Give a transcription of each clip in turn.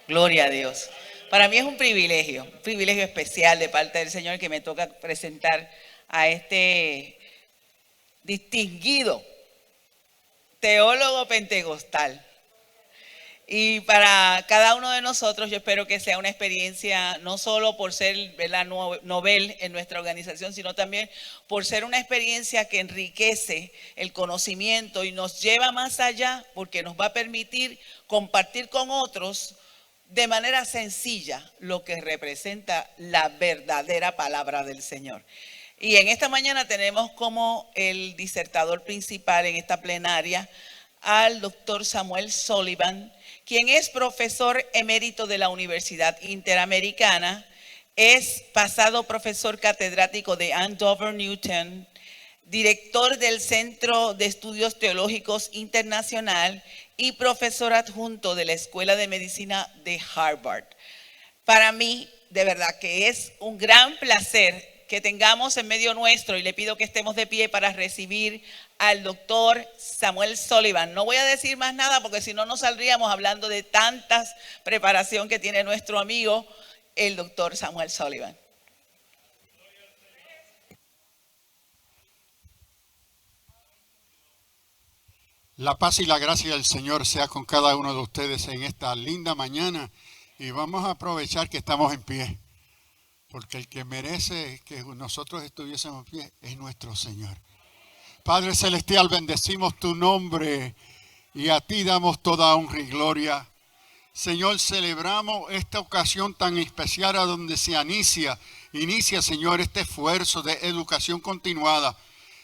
Gloria a Dios. Para mí es un privilegio especial de parte del Señor que me toca presentar a este distinguido teólogo pentecostal. Y para cada uno de nosotros yo espero que sea una experiencia no solo por ser, ¿verdad?, novel en nuestra organización, sino también por ser una experiencia que enriquece el conocimiento y nos lleva más allá porque nos va a permitir compartir con otros de manera sencilla lo que representa la verdadera palabra del Señor. Y en esta mañana tenemos como el disertador principal en esta plenaria al doctor Samuel Sullivan, quien es profesor emérito de la Universidad Interamericana, es pasado profesor catedrático de Andover Newton, director del Centro de Estudios Teológicos Internacional y profesor adjunto de la Escuela de Medicina de Harvard. Para mí, de verdad que es un gran placer que tengamos en medio nuestro, y le pido que estemos de pie para recibir al doctor Samuel Sullivan. No voy a decir más nada porque si no nos saldríamos hablando de tantas preparación que tiene nuestro amigo, el doctor Samuel Sullivan. La paz y la gracia del Señor sea con cada uno de ustedes en esta linda mañana, y vamos a aprovechar que estamos en pie, porque el que merece que nosotros estuviésemos en pie es nuestro Señor. Padre Celestial, bendecimos tu nombre y a ti damos toda honra y gloria. Señor, celebramos esta ocasión tan especial a donde se inicia, Señor, este esfuerzo de educación continuada.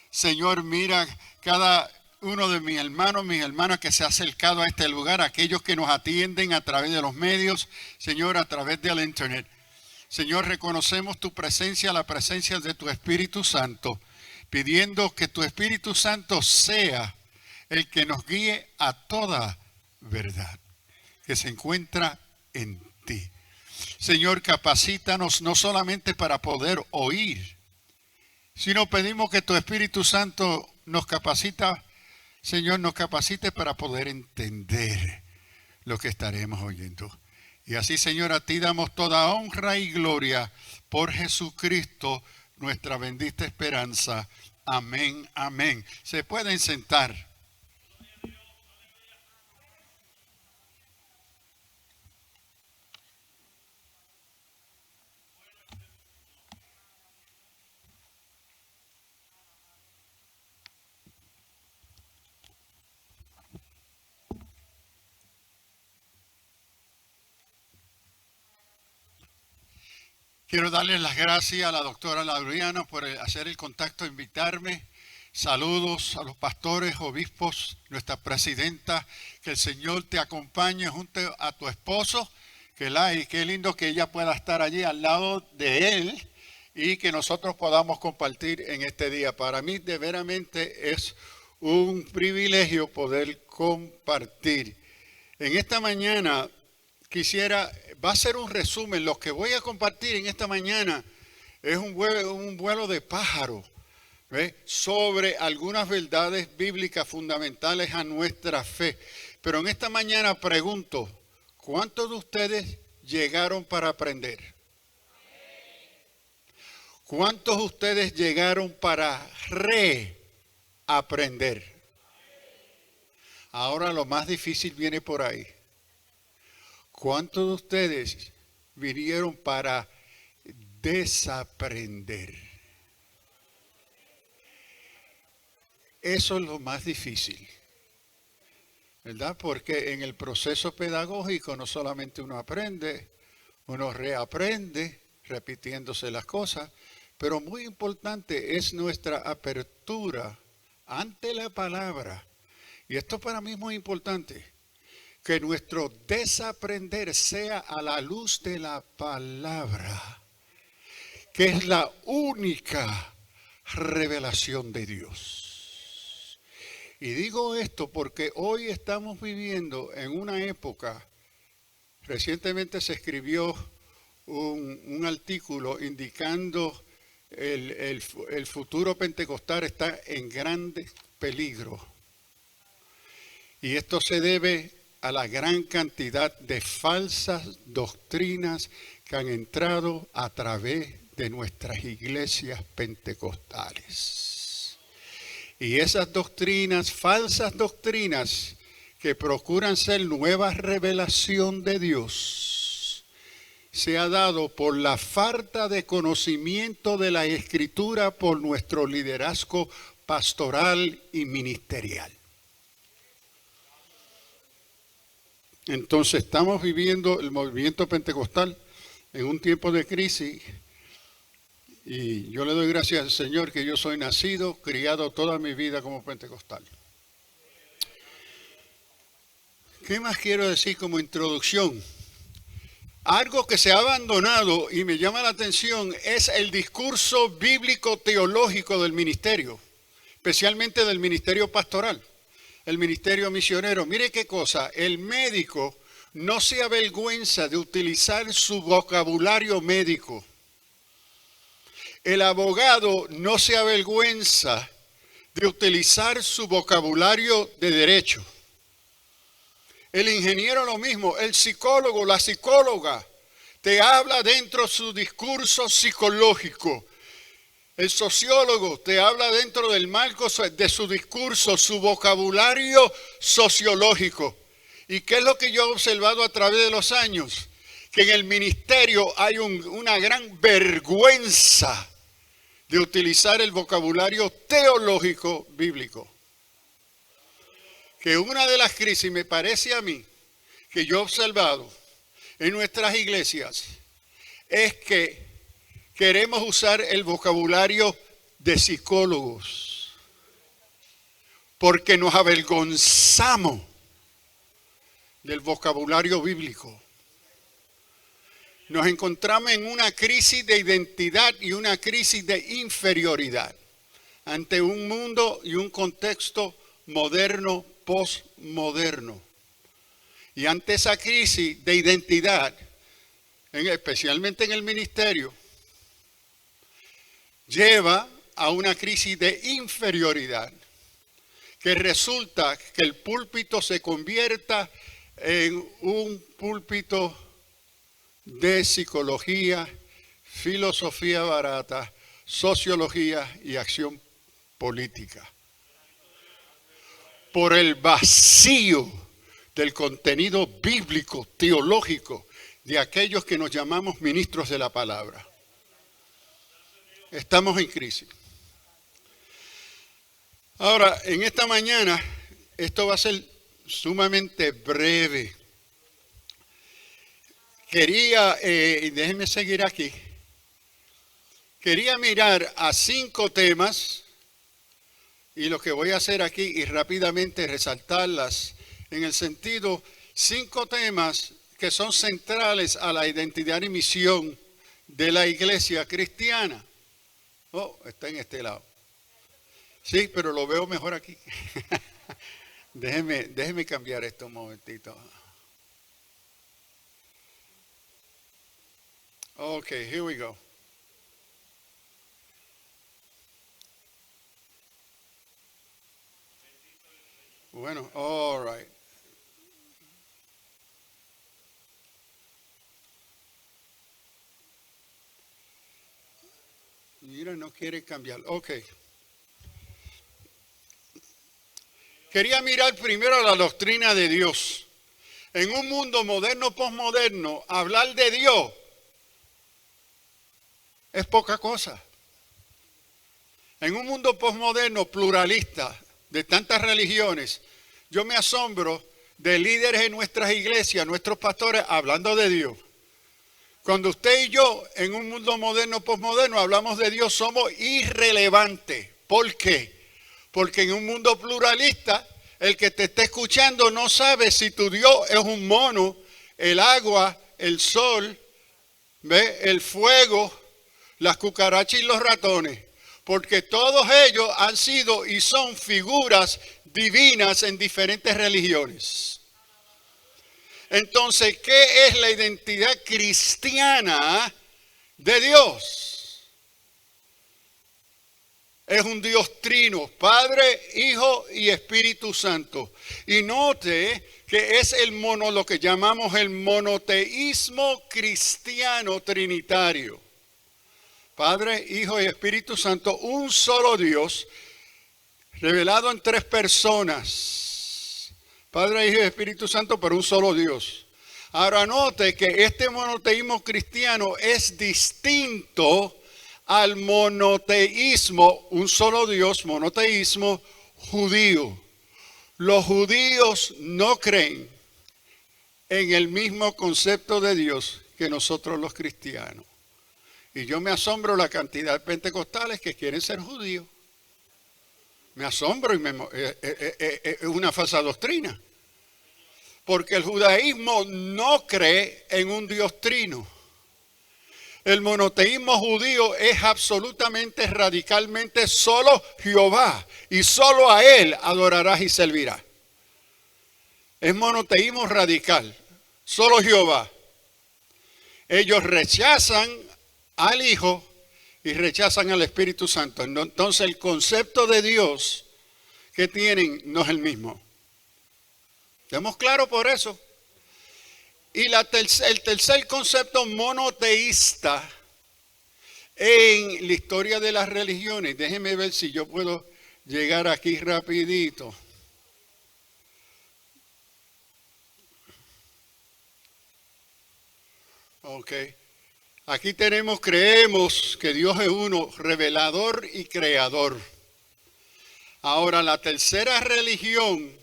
Señor, mira cada uno de mis hermanas que se ha acercado a este lugar, aquellos que nos atienden a través de los medios, Señor, a través del internet. Señor, reconocemos tu presencia, la presencia de tu Espíritu Santo, pidiendo que tu Espíritu Santo sea el que nos guíe a toda verdad que se encuentra en ti. Señor, capacítanos no solamente para poder oír, sino pedimos que tu Espíritu Santo nos capacita, Señor, nos capacite para poder entender lo que estaremos oyendo. Y así, Señor, a ti damos toda honra y gloria por Jesucristo, nuestra bendita esperanza. Amén, amén. Se pueden sentar. Quiero darles las gracias a la doctora Laureano por hacer el contacto, invitarme. Saludos a los pastores, obispos, nuestra presidenta. Que el Señor te acompañe junto a tu esposo. Y qué lindo que ella pueda estar allí al lado de él y que nosotros podamos compartir en este día. Para mí, de veramente es un privilegio poder compartir. En esta mañana va a ser un resumen. Lo que voy a compartir en esta mañana es un vuelo de pájaro, ¿ve?, sobre algunas verdades bíblicas fundamentales a nuestra fe. Pero en esta mañana pregunto, ¿cuántos de ustedes llegaron para aprender? ¿Cuántos de ustedes llegaron para reaprender? Ahora lo más difícil viene por ahí. ¿Cuántos de ustedes vinieron para desaprender? Eso es lo más difícil, ¿verdad? Porque en el proceso pedagógico no solamente uno aprende, uno reaprende, repitiéndose las cosas, pero muy importante es nuestra apertura ante la palabra. Y esto para mí es muy importante. Que nuestro desaprender sea a la luz de la palabra, que es la única revelación de Dios. Y digo esto porque hoy estamos viviendo en una época, recientemente se escribió un artículo indicando el futuro pentecostal está en grande peligro. Y esto se debe a la gran cantidad de falsas doctrinas que han entrado a través de nuestras iglesias pentecostales. Y esas doctrinas, falsas doctrinas, que procuran ser nueva revelación de Dios, se ha dado por la falta de conocimiento de la Escritura por nuestro liderazgo pastoral y ministerial. Entonces estamos viviendo el movimiento pentecostal en un tiempo de crisis y yo le doy gracias al Señor que yo soy nacido, criado toda mi vida como pentecostal. ¿Qué más quiero decir como introducción? Algo que se ha abandonado y me llama la atención es el discurso bíblico teológico del ministerio, especialmente del ministerio pastoral, el ministerio misionero. Mire qué cosa, el médico no se avergüenza de utilizar su vocabulario médico. El abogado no se avergüenza de utilizar su vocabulario de derecho. El ingeniero lo mismo, el psicólogo, la psicóloga, te habla dentro de su discurso psicológico. El sociólogo te habla dentro del marco de su discurso, su vocabulario sociológico. ¿Y qué es lo que yo he observado a través de los años? Que en el ministerio hay una gran vergüenza de utilizar el vocabulario teológico bíblico. Que una de las crisis, me parece a mí, que yo he observado en nuestras iglesias, es que queremos usar el vocabulario de psicólogos, porque nos avergonzamos del vocabulario bíblico. Nos encontramos en una crisis de identidad y una crisis de inferioridad ante un mundo y un contexto moderno, postmoderno. Y ante esa crisis de identidad, especialmente en el ministerio, lleva a una crisis de inferioridad, que resulta que el púlpito se convierta en un púlpito de psicología, filosofía barata, sociología y acción política. Por el vacío del contenido bíblico, teológico, de aquellos que nos llamamos ministros de la palabra. Estamos en crisis. Ahora, en esta mañana, esto va a ser sumamente breve. Déjenme seguir aquí. Quería mirar a 5 temas. Y lo que voy a hacer aquí y rápidamente resaltarlas en el sentido, 5 temas que son centrales a la identidad y misión de la iglesia cristiana. Oh, está en este lado. Sí, pero lo veo mejor aquí. déjeme cambiar esto un momentito. Ok, here we go. Bueno, all right. Mira, no quiere cambiar. Ok. Quería mirar primero la doctrina de Dios. En un mundo moderno, posmoderno, hablar de Dios es poca cosa. En un mundo posmoderno, pluralista, de tantas religiones, yo me asombro de líderes en nuestras iglesias, nuestros pastores, hablando de Dios. Cuando usted y yo, en un mundo moderno, posmoderno, hablamos de Dios, somos irrelevantes. ¿Por qué? Porque en un mundo pluralista, el que te está escuchando no sabe si tu Dios es un mono, el agua, el sol, ¿ve? El fuego, las cucarachas y los ratones. Porque todos ellos han sido y son figuras divinas en diferentes religiones. Entonces, ¿qué es la identidad cristiana de Dios? es un Dios trino, Padre, Hijo y Espíritu Santo. Y note que es lo que llamamos el monoteísmo cristiano trinitario. Padre, Hijo y Espíritu Santo, un solo Dios, revelado en tres personas. Padre, Hijo y Espíritu Santo, pero un solo Dios. Ahora note que este monoteísmo cristiano es distinto al monoteísmo, un solo Dios, monoteísmo judío. Los judíos no creen en el mismo concepto de Dios que nosotros los cristianos. Y yo me asombro la cantidad de pentecostales que quieren ser judíos. Me asombro y es una falsa doctrina. Porque el judaísmo no cree en un Dios trino. El monoteísmo judío es absolutamente, radicalmente solo Jehová. Y solo a Él adorarás y servirás. Es monoteísmo radical. Solo Jehová. Ellos rechazan al Hijo y rechazan al Espíritu Santo. Entonces el concepto de Dios que tienen no es el mismo. ¿Estamos claros por eso? Y el tercer concepto monoteísta en la historia de las religiones. Déjenme ver si yo puedo llegar aquí rapidito. Ok. Aquí creemos que Dios es uno, revelador y creador. Ahora la tercera religión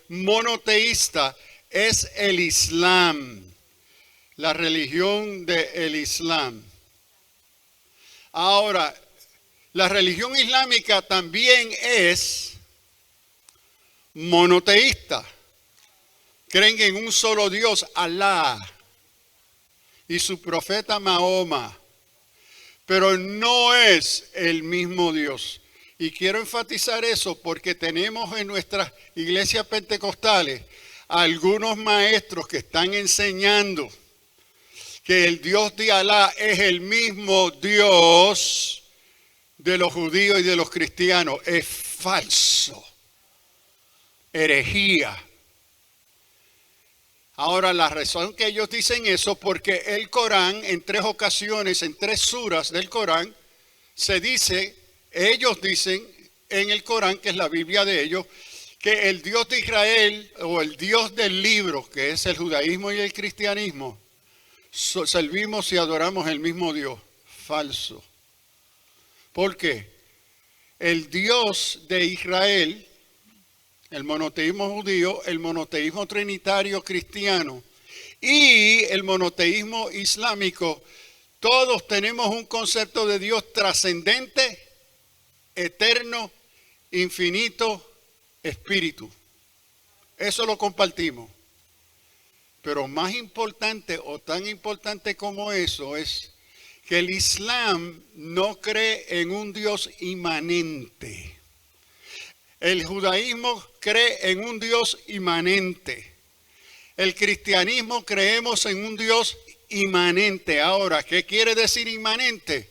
monoteísta es el Islam, la religión del Islam. Ahora, la religión islámica también es monoteísta. Creen en un solo Dios, Alá, y su profeta Mahoma, pero no es el mismo Dios. Y quiero enfatizar eso porque tenemos en nuestras iglesias pentecostales algunos maestros que están enseñando que el Dios de Alá es el mismo Dios de los judíos y de los cristianos. Es falso. Herejía. Ahora, la razón que ellos dicen eso, porque el Corán, en 3 ocasiones, en 3 suras del Corán, ellos dicen en el Corán, que es la Biblia de ellos, que el Dios de Israel, o el Dios del libro, que es el judaísmo y el cristianismo, servimos y adoramos el mismo Dios. Falso. ¿Por qué? El Dios de Israel, el monoteísmo judío, el monoteísmo trinitario cristiano y el monoteísmo islámico, todos tenemos un concepto de Dios trascendente, eterno, infinito, espíritu. Eso lo compartimos. Pero más importante o tan importante como eso es que el Islam no cree en un Dios inmanente. El judaísmo cree en un Dios inmanente. El cristianismo creemos en un Dios inmanente. Ahora, ¿qué quiere decir inmanente?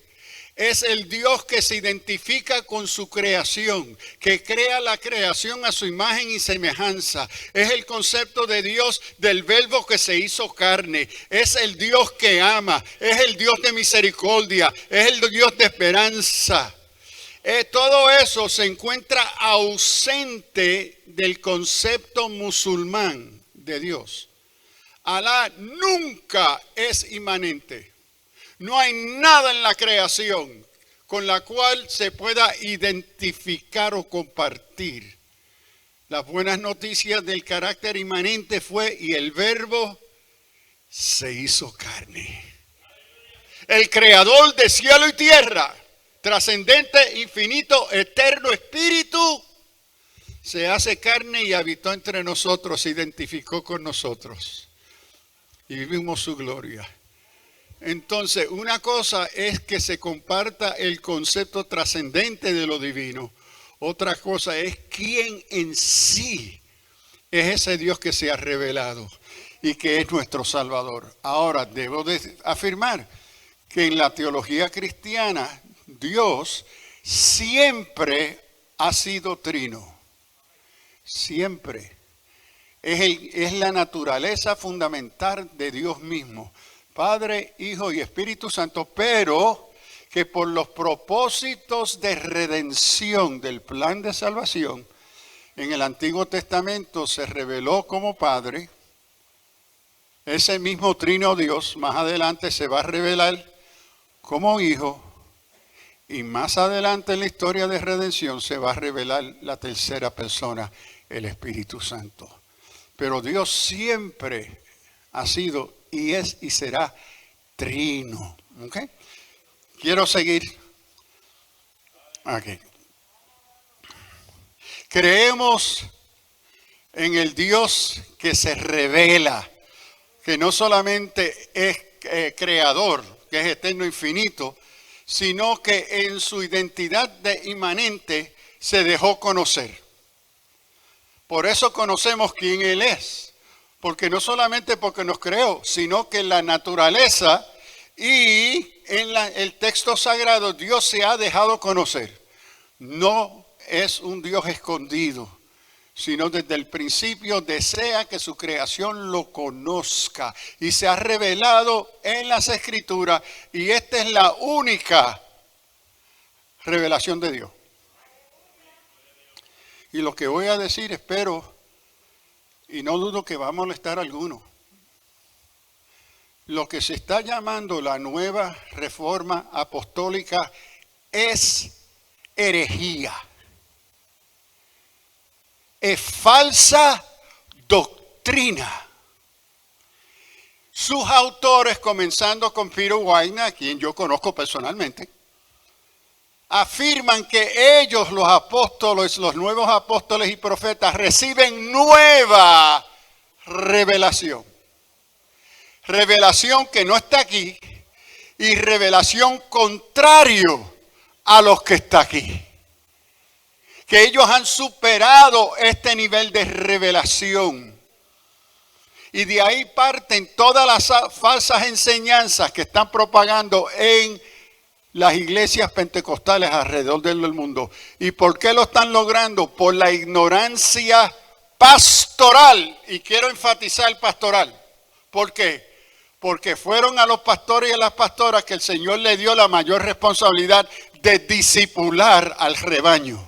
Es el Dios que se identifica con su creación, que crea la creación a su imagen y semejanza. Es el concepto de Dios del verbo que se hizo carne. Es el Dios que ama, es el Dios de misericordia, es el Dios de esperanza. Todo eso se encuentra ausente del concepto musulmán de Dios. Alá nunca es inmanente. No hay nada en la creación con la cual se pueda identificar o compartir. Las buenas noticias del carácter inmanente fue y el verbo se hizo carne. El creador de cielo y tierra, trascendente, infinito, eterno espíritu, se hace carne y habitó entre nosotros, se identificó con nosotros y vivimos su gloria. Entonces, una cosa es que se comparta el concepto trascendente de lo divino. Otra cosa es quién en sí es ese Dios que se ha revelado y que es nuestro Salvador. Ahora, debo de afirmar que en la teología cristiana Dios siempre ha sido trino. Siempre. Es la naturaleza fundamental de Dios mismo. Padre, Hijo y Espíritu Santo, pero que por los propósitos de redención del plan de salvación, en el Antiguo Testamento se reveló como Padre. Ese mismo trino Dios más adelante se va a revelar como Hijo, y más adelante en la historia de redención se va a revelar la tercera persona, el Espíritu Santo. Pero Dios siempre ha sido y es y será trino. ¿Okay? Quiero seguir aquí. Creemos en el Dios que se revela, que no solamente es creador, que es eterno e infinito, sino que en su identidad de inmanente se dejó conocer. Por eso conocemos quién Él es, porque no solamente porque nos creó, sino que en la naturaleza y en el texto sagrado Dios se ha dejado conocer. No es un Dios escondido, sino desde el principio desea que su creación lo conozca y se ha revelado en las Escrituras, y esta es la única revelación de Dios. Y lo que voy a decir, espero, y no dudo que va a molestar a alguno, lo que se está llamando la nueva reforma apostólica es herejía. Es falsa doctrina. Sus autores, comenzando con Peter Wagner, a quien yo conozco personalmente, afirman que ellos, los apóstoles, los nuevos apóstoles y profetas, reciben nueva revelación. Revelación que no está aquí y revelación contrario a los que está aquí. Que ellos han superado este nivel de revelación. Y de ahí parten todas las falsas enseñanzas que están propagando en las iglesias pentecostales alrededor del mundo. ¿Y por qué lo están logrando? Por la ignorancia pastoral. Y quiero enfatizar pastoral. ¿Por qué? Porque fueron a los pastores y a las pastoras que el Señor le dio la mayor responsabilidad de discipular al rebaño.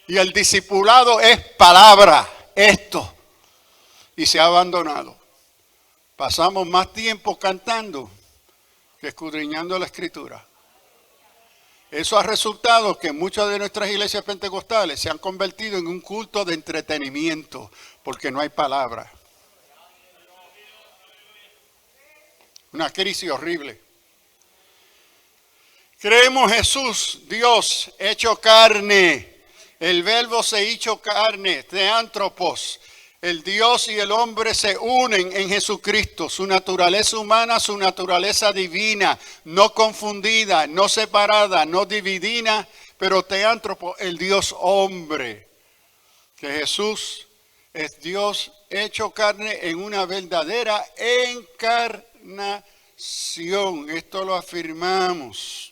Y el discipulado es palabra, esto. Y se ha abandonado. Pasamos más tiempo cantando que escudriñando la Escritura. Eso ha resultado que muchas de nuestras iglesias pentecostales se han convertido en un culto de entretenimiento, porque no hay palabra. Una crisis horrible. Creemos Jesús, Dios, hecho carne. El verbo se hizo carne, theántropos. El Dios y el hombre se unen en Jesucristo. Su naturaleza humana, su naturaleza divina, no confundida, no separada, no dividida, pero theántropo, el Dios hombre. Que Jesús es Dios hecho carne en una verdadera encarnación. Esto lo afirmamos.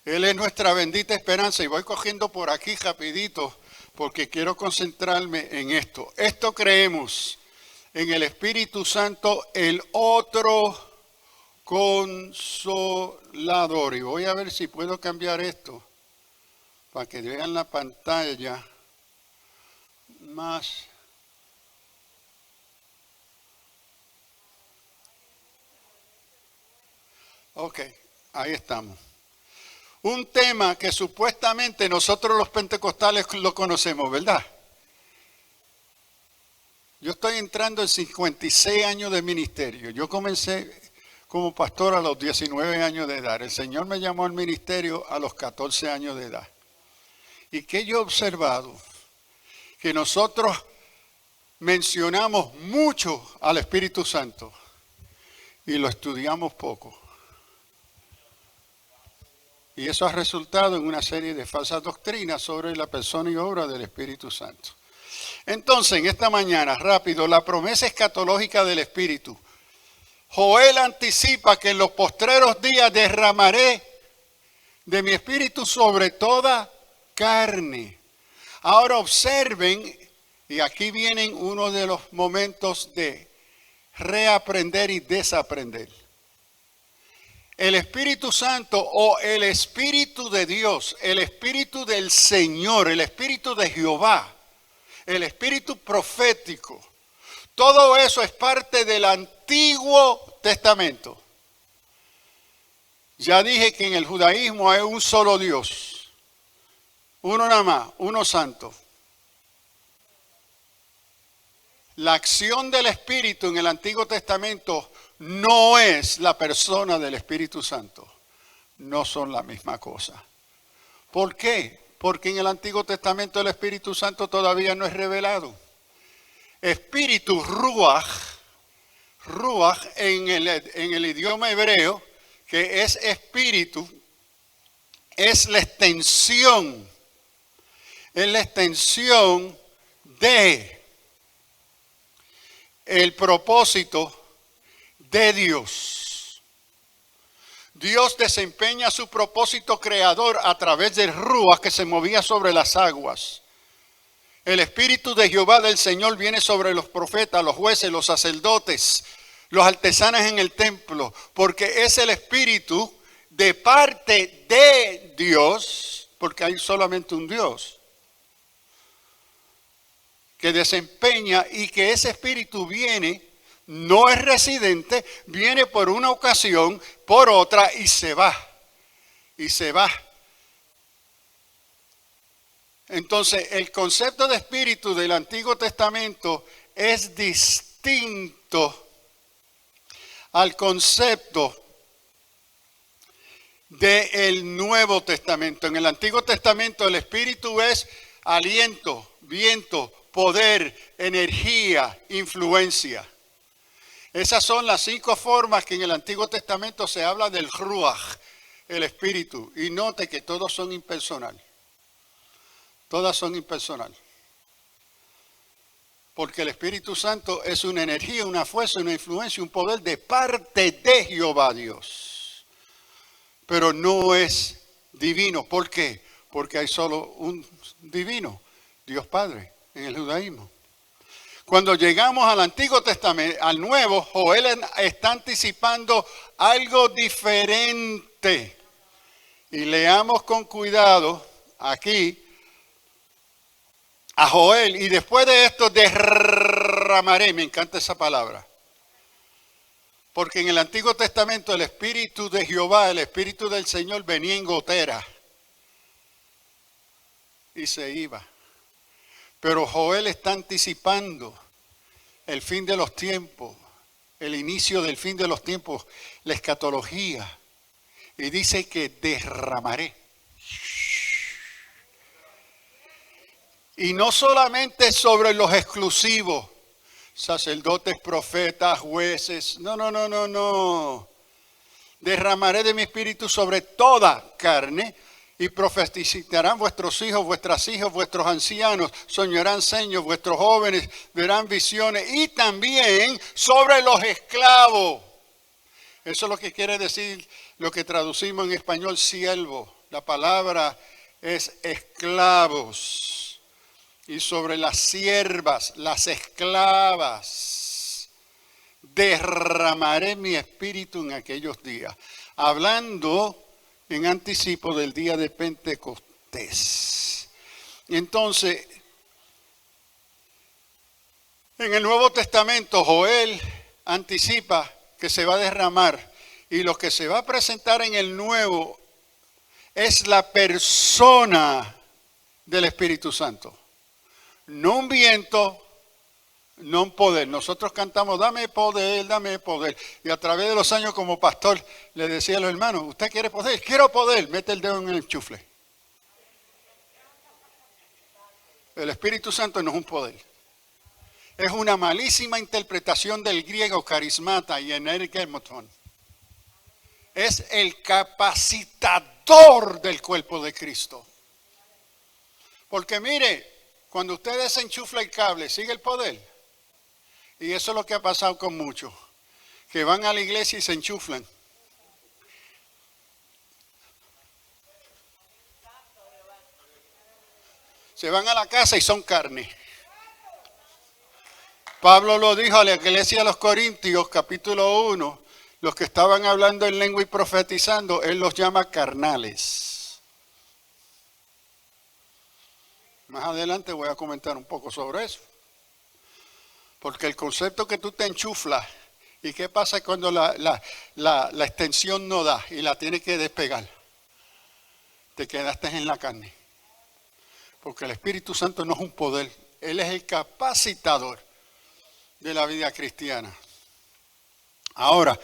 Él es nuestra bendita esperanza, y voy cogiendo por aquí rapidito porque quiero concentrarme en esto. Esto creemos en el Espíritu Santo, el otro consolador. Y voy a ver si puedo cambiar esto para que vean la pantalla más. Ok, ahí estamos. Un tema que supuestamente nosotros los pentecostales lo conocemos, ¿verdad? Yo estoy entrando en 56 años de ministerio. Yo comencé como pastor a los 19 años de edad. El Señor me llamó al ministerio a los 14 años de edad. ¿Y qué yo he observado? Que nosotros mencionamos mucho al Espíritu Santo y lo estudiamos poco. Y eso ha resultado en una serie de falsas doctrinas sobre la persona y obra del Espíritu Santo. Entonces, en esta mañana, rápido, la promesa escatológica del Espíritu. Joel anticipa que en los postreros días derramaré de mi Espíritu sobre toda carne. Ahora observen, y aquí vienen uno de los momentos de reaprender y desaprender. El Espíritu Santo o el Espíritu de Dios, el Espíritu del Señor, el Espíritu de Jehová, el Espíritu profético, todo eso es parte del Antiguo Testamento. Ya dije que en el judaísmo hay un solo Dios, uno nada más, uno santo. La acción del Espíritu en el Antiguo Testamento no es la persona del Espíritu Santo. No son la misma cosa. ¿Por qué? Porque en el Antiguo Testamento el Espíritu Santo todavía no es revelado. Espíritu, ruach en el idioma hebreo, que es espíritu, es la extensión de el propósito de Dios. Dios desempeña su propósito creador a través del ruach que se movía sobre las aguas. El Espíritu de Jehová del Señor viene sobre los profetas, los jueces, los sacerdotes, los artesanos en el templo, porque es el Espíritu de parte de Dios, porque hay solamente un Dios, que desempeña, y que ese Espíritu viene, no es residente, viene por una ocasión, por otra, y se va. Y se va. Entonces, el concepto de Espíritu del Antiguo Testamento es distinto al concepto del Nuevo Testamento. En el Antiguo Testamento el Espíritu es aliento, viento, poder, energía, influencia. Esas son las 5 formas que en el Antiguo Testamento se habla del ruach, el Espíritu. Y note que todos son impersonal. Todas son impersonal. Porque el Espíritu Santo es una energía, una fuerza, una influencia, un poder de parte de Jehová Dios. Pero no es divino. ¿Por qué? Porque hay solo un divino, Dios Padre, en el judaísmo. Cuando llegamos al Antiguo Testamento, al Nuevo, Joel está anticipando algo diferente. Y leamos con cuidado aquí a Joel, y después de esto derramaré, me encanta esa palabra, porque en el Antiguo Testamento el Espíritu de Jehová, el Espíritu del Señor venía en gotera y se iba, pero Joel está anticipando el fin de los tiempos, el inicio del fin de los tiempos, la escatología, y dice que derramaré. Y no solamente sobre los exclusivos, sacerdotes, profetas, jueces. No. Derramaré de mi espíritu sobre toda carne y profetizarán vuestros hijos, vuestras hijas, vuestros ancianos, soñarán sueños, vuestros jóvenes verán visiones y también sobre los esclavos. Eso es lo que quiere decir lo que traducimos en español siervo. La palabra es esclavos. Y sobre las siervas, las esclavas, derramaré mi espíritu en aquellos días. Hablando en anticipo del día de Pentecostés. Y entonces, en el Nuevo Testamento, Joel anticipa que se va a derramar. Y lo que se va a presentar en el Nuevo es la persona del Espíritu Santo. No un viento, no un poder. Nosotros cantamos, dame poder, dame poder. Y a través de los años como pastor le decía a los hermanos, ¿usted quiere poder? Quiero poder. Mete el dedo en el enchufle. El Espíritu Santo no es un poder. Es una malísima interpretación del griego carismata y energemoton. Es el capacitador del cuerpo de Cristo. Porque mire, Cuando usted desenchufla el cable, sigue el poder. Y eso es lo que ha pasado con muchos, que van a la iglesia y se enchuflan. Se van a la casa y son carne. Pablo lo dijo a la iglesia de los Corintios, capítulo 1, los que estaban hablando en lengua y profetizando, él los llama carnales. Más adelante voy a comentar un poco sobre eso. Porque el concepto que tú te enchuflas, ¿y qué pasa cuando la extensión no da y la tienes que despegar? Te quedaste en la carne. Porque el Espíritu Santo no es un poder, Él es el capacitador de la vida cristiana. Ahora,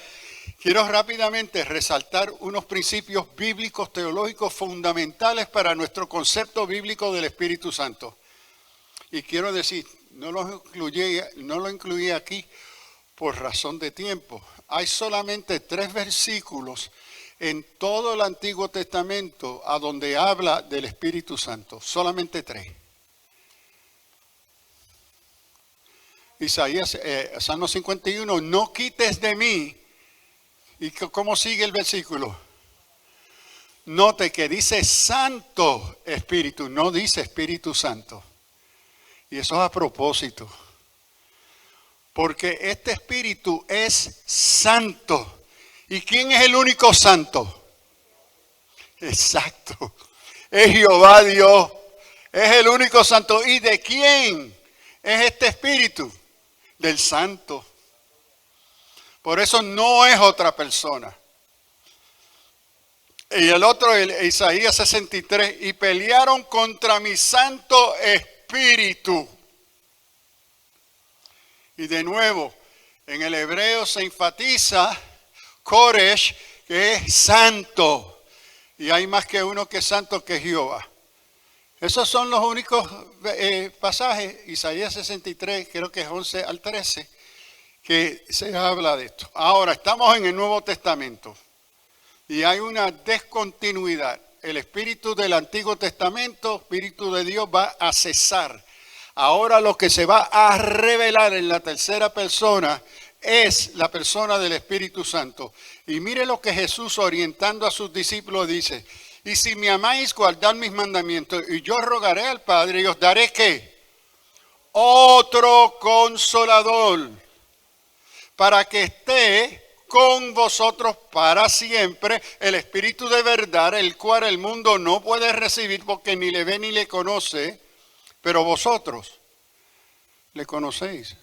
quiero rápidamente resaltar unos principios bíblicos teológicos fundamentales para nuestro concepto bíblico del Espíritu Santo. Y quiero decir, no lo incluí aquí por razón de tiempo. Hay solamente 3 versículos en todo el Antiguo Testamento a donde habla del Espíritu Santo. Solamente 3. Isaías, Salmo 51, no quites de mí. ¿Y cómo sigue el versículo? Note que dice Santo Espíritu, no dice Espíritu Santo. Y eso es a propósito. Porque este Espíritu es santo. ¿Y quién es el único santo? Exacto. Es Jehová Dios. Es el único santo. ¿Y de quién es este Espíritu? Del Santo. Por eso no es otra persona. Y el otro, Isaías 63, y pelearon contra mi Santo Espíritu. Y de nuevo, en el hebreo se enfatiza Koresh, que es santo. Y hay más que uno que es santo que Jehová. Esos son los únicos pasajes, Isaías 63, creo que es 11 al 13, que se habla de esto. Ahora, estamos en el Nuevo Testamento y hay una descontinuidad. El espíritu del Antiguo Testamento, espíritu de Dios, va a cesar. Ahora lo que se va a revelar en la tercera persona es la persona del Espíritu Santo. Y mire lo que Jesús, orientando a sus discípulos, dice: y si me amáis, guardad mis mandamientos, y yo rogaré al Padre y os daré ¿qué? Otro consolador, para que esté con vosotros para siempre, el Espíritu de verdad, el cual el mundo no puede recibir porque ni le ve ni le conoce, pero vosotros le conocéis,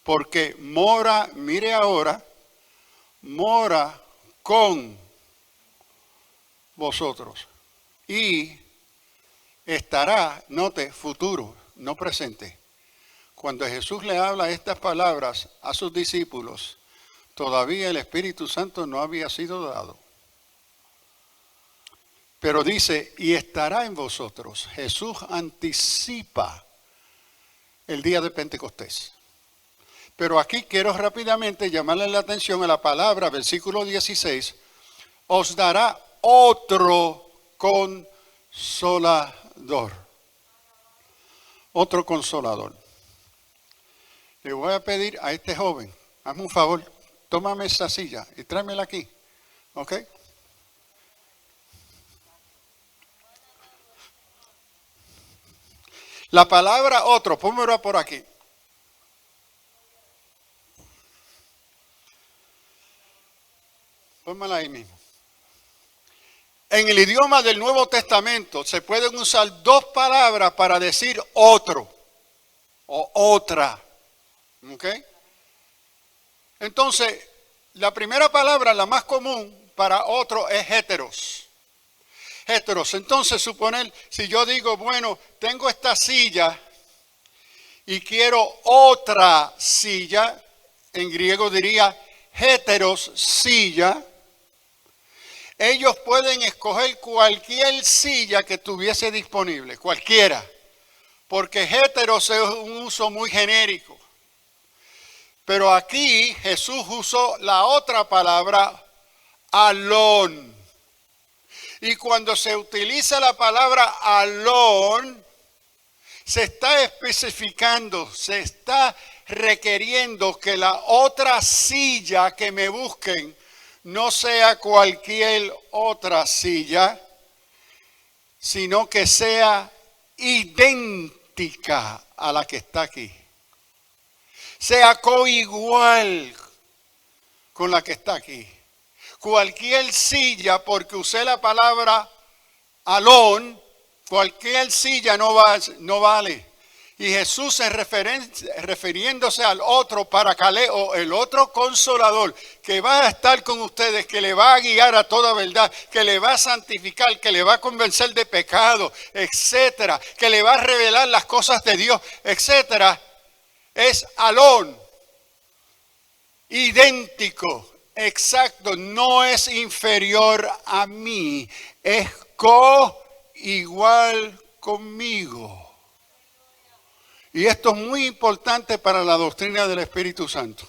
porque mora, mire ahora, mora con vosotros y estará, note, futuro, no presente. Cuando Jesús le habla estas palabras a sus discípulos, todavía el Espíritu Santo no había sido dado. Pero dice, y estará en vosotros. Jesús anticipa el día de Pentecostés. Pero aquí quiero rápidamente llamarle la atención a la palabra, versículo 16, os dará otro consolador. Otro consolador. Le voy a pedir a este joven, hazme un favor, tómame esa silla y tráemela aquí, ¿ok? La palabra otro, pónmelo por aquí. Pónmela ahí mismo. En el idioma del Nuevo Testamento se pueden usar 2 palabras para decir otro o otra. ¿Ok? Entonces, la primera palabra, la más común para otro, es heteros. Heteros. Entonces, suponer, si yo digo, bueno, tengo esta silla y quiero otra silla, en griego diría heteros silla. Ellos pueden escoger cualquier silla que tuviese disponible, cualquiera, porque heteros es un uso muy genérico. Pero aquí Jesús usó la otra palabra, alón. Y cuando se utiliza la palabra alón, se está especificando, se está requiriendo que la otra silla que me busquen no sea cualquier otra silla, sino que sea idéntica a la que está aquí. Sea coigual con la que está aquí. Cualquier silla, porque usé la palabra alón, cualquier silla no vale. Y Jesús refiriéndose al otro paracaleo, el otro consolador, que va a estar con ustedes, que le va a guiar a toda verdad, que le va a santificar, que le va a convencer de pecado, etcétera, que le va a revelar las cosas de Dios, etcétera, es alón, idéntico, exacto, no es inferior a mí, es coigual conmigo. Y esto es muy importante para la doctrina del Espíritu Santo.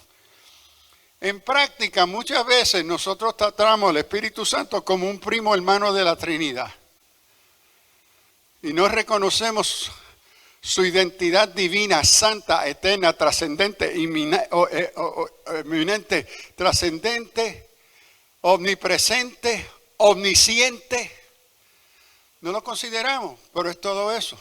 En práctica, muchas veces nosotros tratamos al Espíritu Santo como un primo hermano de la Trinidad. Y no reconocemos su identidad divina, santa, eterna, trascendente, eminente, trascendente, omnipresente, omnisciente. No lo consideramos, pero es todo eso.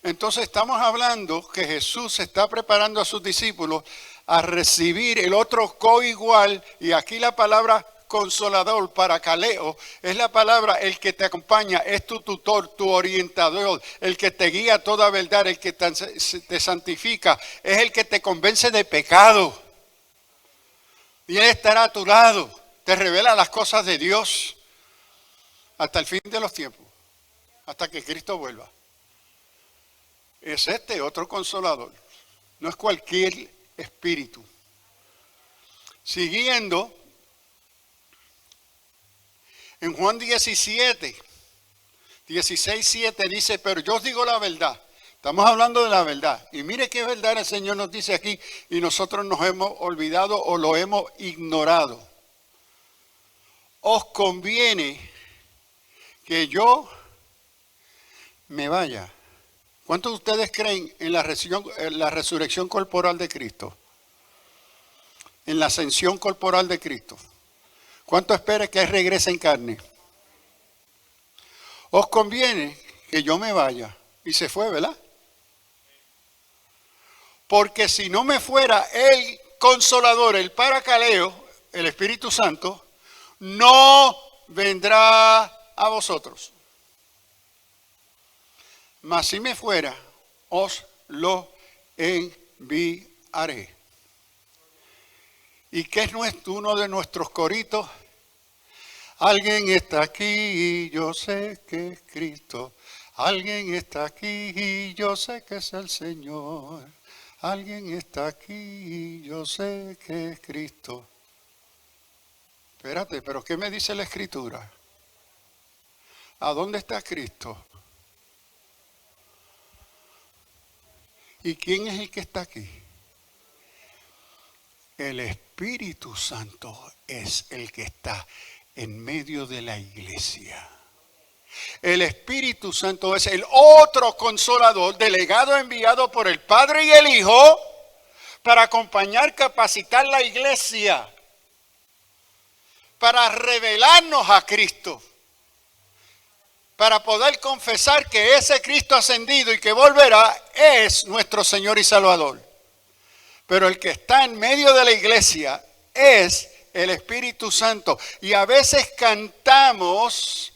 Entonces estamos hablando que Jesús está preparando a sus discípulos a recibir el otro coigual, y aquí la palabra consolador, paracaleo, es la palabra el que te acompaña, es tu tutor, tu orientador, el que te guía a toda verdad, el que te santifica, es el que te convence de pecado. Y Él estará a tu lado, te revela las cosas de Dios hasta el fin de los tiempos, hasta que Cristo vuelva. Es este otro consolador, no es cualquier espíritu. Siguiendo, en Juan 16, 7 dice, pero yo os digo la verdad. Estamos hablando de la verdad. Y mire qué verdad el Señor nos dice aquí y nosotros nos hemos olvidado o lo hemos ignorado. Os conviene que yo me vaya. ¿Cuántos de ustedes creen en la resurrección corporal de Cristo? En la ascensión corporal de Cristo. ¿Cuánto espera que Él regrese en carne? Os conviene que yo me vaya. Y se fue, ¿verdad? Porque si no me fuera el consolador, el paracaleo, el Espíritu Santo, no vendrá a vosotros. Mas si me fuera, os lo enviaré. ¿Y qué es uno de nuestros coritos? Alguien está aquí y yo sé que es Cristo. Alguien está aquí y yo sé que es el Señor. Alguien está aquí y yo sé que es Cristo. Espérate, pero ¿qué me dice la Escritura? ¿A dónde está Cristo? ¿Y quién es el que está aquí? El Espíritu Santo es el que está en medio de la iglesia. El Espíritu Santo es el otro consolador, delegado, enviado por el Padre y el Hijo para acompañar, capacitar la iglesia, para revelarnos a Cristo, para poder confesar que ese Cristo ascendido y que volverá es nuestro Señor y Salvador. Pero el que está en medio de la iglesia es el Espíritu Santo. Y a veces cantamos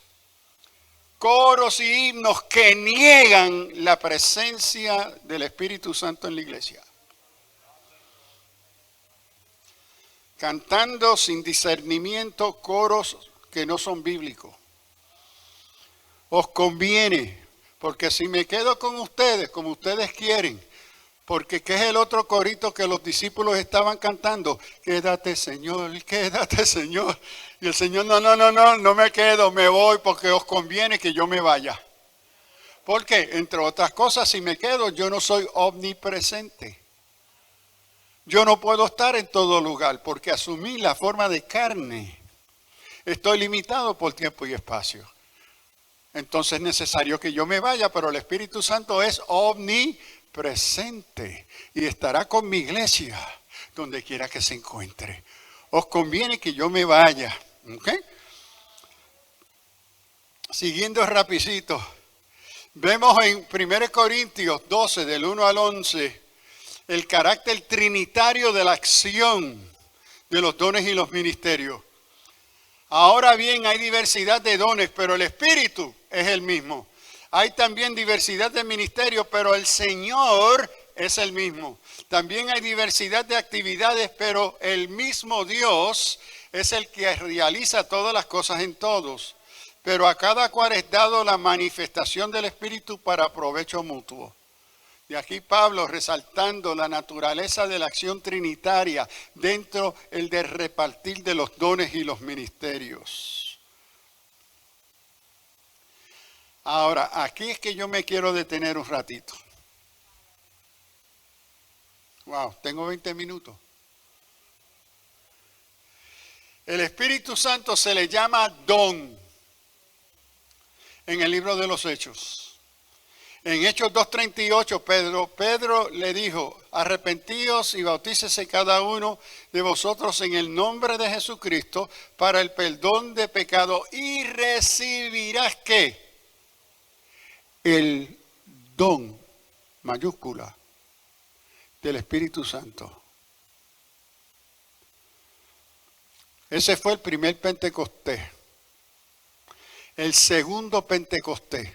coros y himnos que niegan la presencia del Espíritu Santo en la iglesia. Cantando sin discernimiento coros que no son bíblicos. Os conviene, porque si me quedo con ustedes, como ustedes quieren, porque ¿qué es el otro corito que los discípulos estaban cantando? Quédate, Señor, quédate, Señor. Y el Señor, no me quedo, me voy porque os conviene que yo me vaya. Porque, entre otras cosas, si me quedo, yo no soy omnipresente. Yo no puedo estar en todo lugar porque asumí la forma de carne. Estoy limitado por tiempo y espacio. entonces es necesario que yo me vaya, pero el Espíritu Santo es omnipresente y estará con mi iglesia donde quiera que se encuentre. Os conviene que yo me vaya. ¿Ok? Siguiendo rapidito, vemos en 1 Corintios 12, del 1 al 11, el carácter trinitario de la acción de los dones y los ministerios. Ahora bien, hay diversidad de dones, pero el Espíritu es el mismo. Hay también diversidad de ministerios, pero el Señor es el mismo. También hay diversidad de actividades, pero el mismo Dios es el que realiza todas las cosas en todos. Pero a cada cual es dado la manifestación del Espíritu para provecho mutuo. Y aquí Pablo resaltando la naturaleza de la acción trinitaria dentro del repartir de los dones y los ministerios. Ahora, aquí es que yo me quiero detener un ratito. Wow, tengo 20 minutos. El Espíritu Santo se le llama don en el libro de los Hechos. En Hechos 2:38, Pedro le dijo, arrepentíos y bautícese cada uno de vosotros en el nombre de Jesucristo para el perdón de pecado y recibirás ¿qué? El don, mayúscula, del Espíritu Santo. Ese fue el primer Pentecostés. El segundo Pentecostés.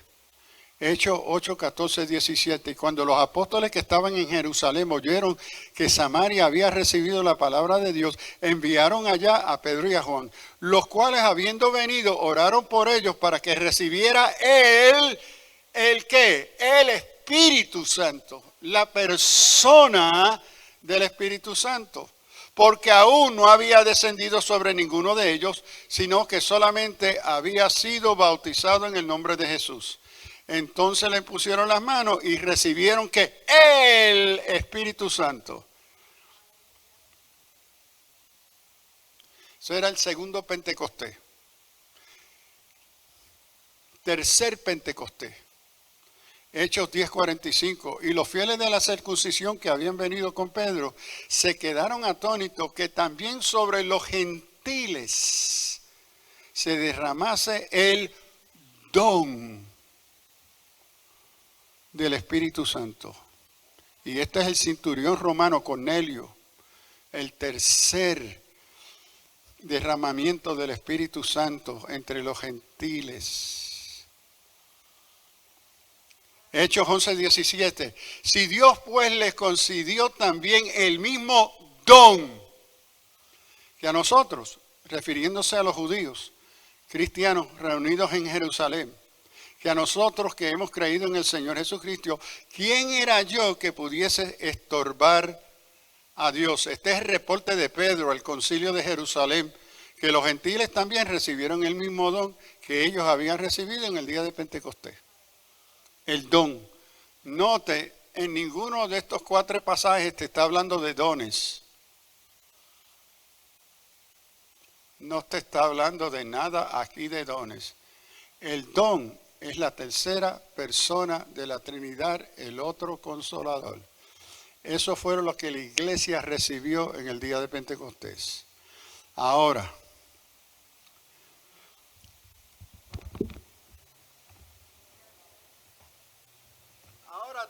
Hechos 8, 14, 17. Y cuando los apóstoles que estaban en Jerusalén oyeron que Samaria había recibido la palabra de Dios, enviaron allá a Pedro y a Juan, los cuales habiendo venido oraron por ellos para que recibiera ¿el qué? El Espíritu Santo, la persona del Espíritu Santo. Porque aún no había descendido sobre ninguno de ellos, sino que solamente había sido bautizado en el nombre de Jesús. Entonces le pusieron las manos y recibieron que el Espíritu Santo. Eso era el segundo Pentecostés. Tercer Pentecostés. Hechos 10:45. Y los fieles de la circuncisión que habían venido con Pedro se quedaron atónitos que también sobre los gentiles se derramase el don del Espíritu Santo. Y este es el centurión romano Cornelio, el tercer derramamiento del Espíritu Santo entre los gentiles. Hechos 11:17. Si Dios pues les concedió también el mismo don que a nosotros, refiriéndose a los judíos, cristianos reunidos en Jerusalén, que a nosotros que hemos creído en el Señor Jesucristo, ¿quién era yo que pudiese estorbar a Dios? Este es el reporte de Pedro al concilio de Jerusalén, que los gentiles también recibieron el mismo don que ellos habían recibido en el día de Pentecostés. El don. Note, en ninguno de estos 4 pasajes te está hablando de dones. No te está hablando de nada aquí de dones. El don es la tercera persona de la Trinidad, el otro consolador. Eso fue lo que la iglesia recibió en el día de Pentecostés. Ahora,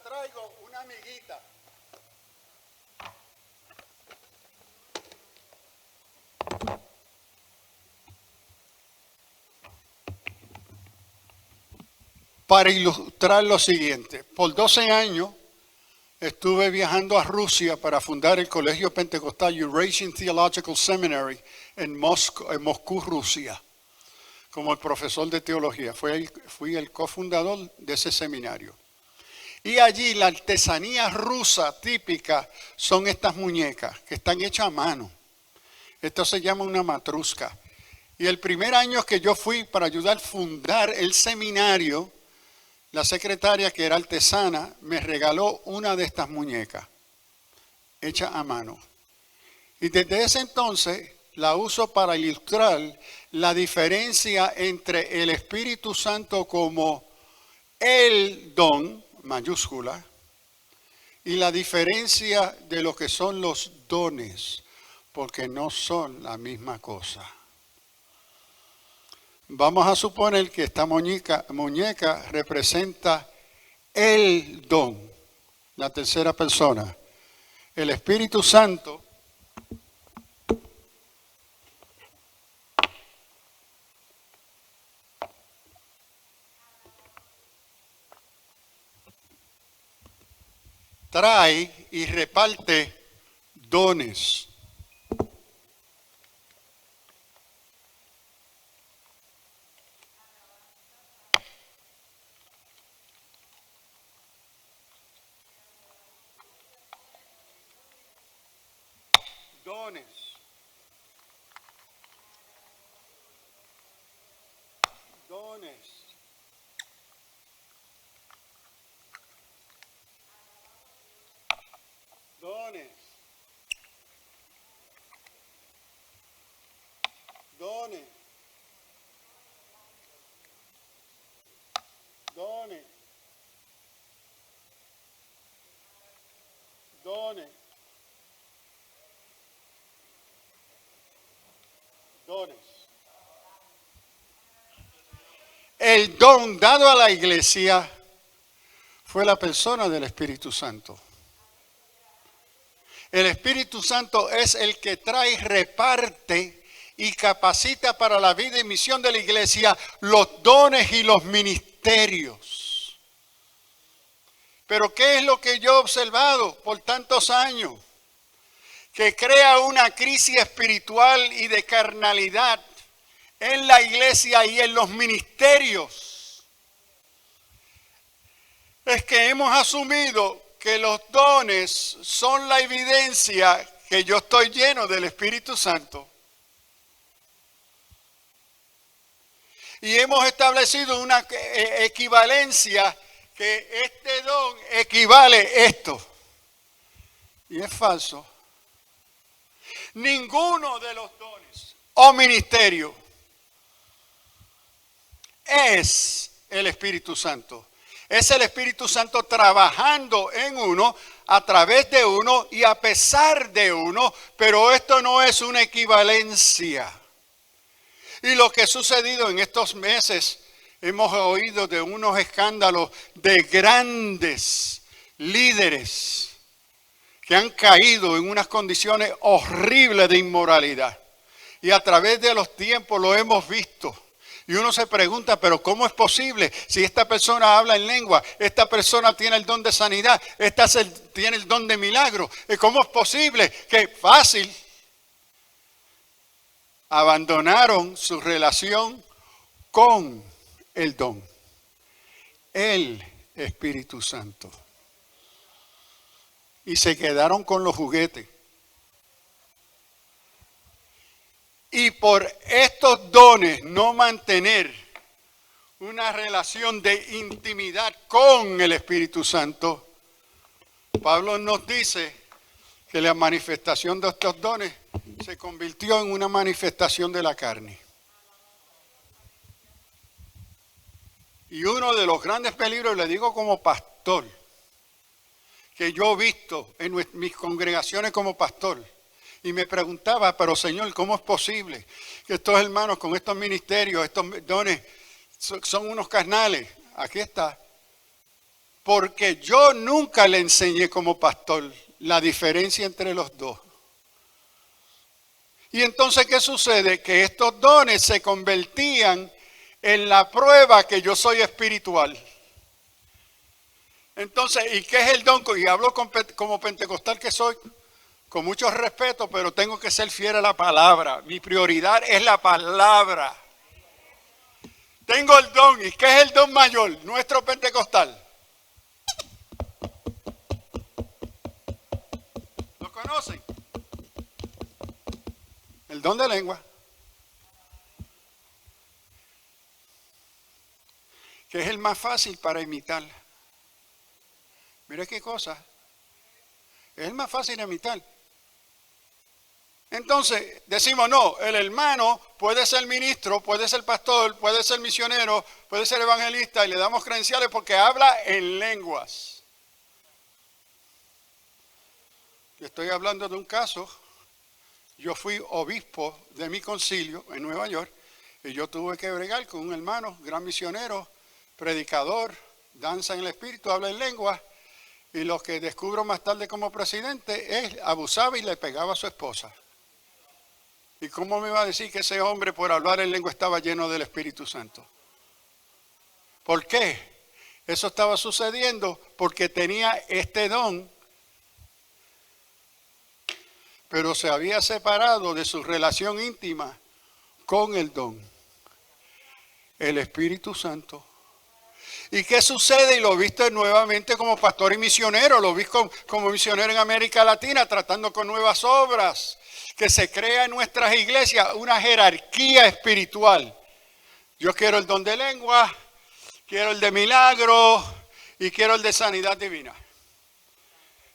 traigo una amiguita. Para ilustrar lo siguiente, por 12 años estuve viajando a Rusia para fundar el Colegio Pentecostal Eurasian Theological Seminary en Moscú, Rusia, como el profesor de teología. Fui el cofundador de ese seminario. Y allí la artesanía rusa típica son estas muñecas que están hechas a mano. Esto se llama una matrushka. Y el primer año que yo fui para ayudar a fundar el seminario, la secretaria, que era artesana, me regaló una de estas muñecas, hecha a mano. Y desde ese entonces la uso para ilustrar la diferencia entre el Espíritu Santo como el don, mayúscula, y la diferencia de lo que son los dones, porque no son la misma cosa. Vamos a suponer que esta muñeca representa el don, la tercera persona. El Espíritu Santo trae y reparte dones. Dones. Dones. Dones. Dones. Dones. Dones. Dones. El don dado a la iglesia fue la persona del Espíritu Santo. El Espíritu Santo es el que trae, reparte y capacita para la vida y misión de la iglesia los dones y los ministerios. Pero ¿qué es lo que yo he observado por tantos años? Que crea una crisis espiritual y de carnalidad en la iglesia y en los ministerios. Es que hemos asumido que los dones son la evidencia que yo estoy lleno del Espíritu Santo. Y hemos establecido una equivalencia que este don equivale a esto. Y es falso. Ninguno de los dones o ministerios es el Espíritu Santo. Es el Espíritu Santo trabajando en uno, a través de uno y a pesar de uno, pero esto no es una equivalencia. Y lo que ha sucedido en estos meses, hemos oído de unos escándalos de grandes líderes que han caído en unas condiciones horribles de inmoralidad. Y a través de los tiempos lo hemos visto. Y uno se pregunta, pero ¿cómo es posible? Si esta persona habla en lengua, esta persona tiene el don de sanidad, esta tiene el don de milagro. ¿Cómo es posible que fácil abandonaron su relación con el don, el Espíritu Santo? Y se quedaron con los juguetes. Y por estos dones no mantener una relación de intimidad con el Espíritu Santo, Pablo nos dice que la manifestación de estos dones se convirtió en una manifestación de la carne. Y uno de los grandes peligros, le digo como pastor, que yo he visto en mis congregaciones como pastor, y me preguntaba, pero Señor, ¿cómo es posible que estos hermanos con estos ministerios, estos dones, son unos carnales? Aquí está. Porque yo nunca le enseñé como pastor la diferencia entre los dos. Y entonces, ¿qué sucede? Que estos dones se convertían en la prueba que yo soy espiritual. Entonces, ¿y qué es el don? Y hablo como pentecostal que soy, con mucho respeto, pero tengo que ser fiel a la palabra. Mi prioridad es la palabra. Tengo el don. ¿Y qué es el don mayor? Nuestro pentecostal. ¿Lo conocen? El don de lengua. Que es el más fácil para imitar. Mira qué cosa. Es el más fácil de imitar. Entonces decimos, no, el hermano puede ser ministro, puede ser pastor, puede ser misionero, puede ser evangelista y le damos credenciales porque habla en lenguas. Estoy hablando de un caso. Yo fui obispo de mi concilio en Nueva York y yo tuve que bregar con un hermano, gran misionero, predicador, danza en el espíritu, habla en lengua, y lo que descubro más tarde como presidente es abusaba y le pegaba a su esposa. ¿Y cómo me va a decir que ese hombre por hablar en lengua estaba lleno del Espíritu Santo? ¿Por qué? Eso estaba sucediendo porque tenía este don, pero se había separado de su relación íntima con el don, el Espíritu Santo. ¿Y qué sucede? Y lo he visto nuevamente como pastor y misionero, lo vi como misionero en América Latina, tratando con nuevas obras, que se crea en nuestras iglesias una jerarquía espiritual. Yo quiero el don de lengua, quiero el de milagro y quiero el de sanidad divina.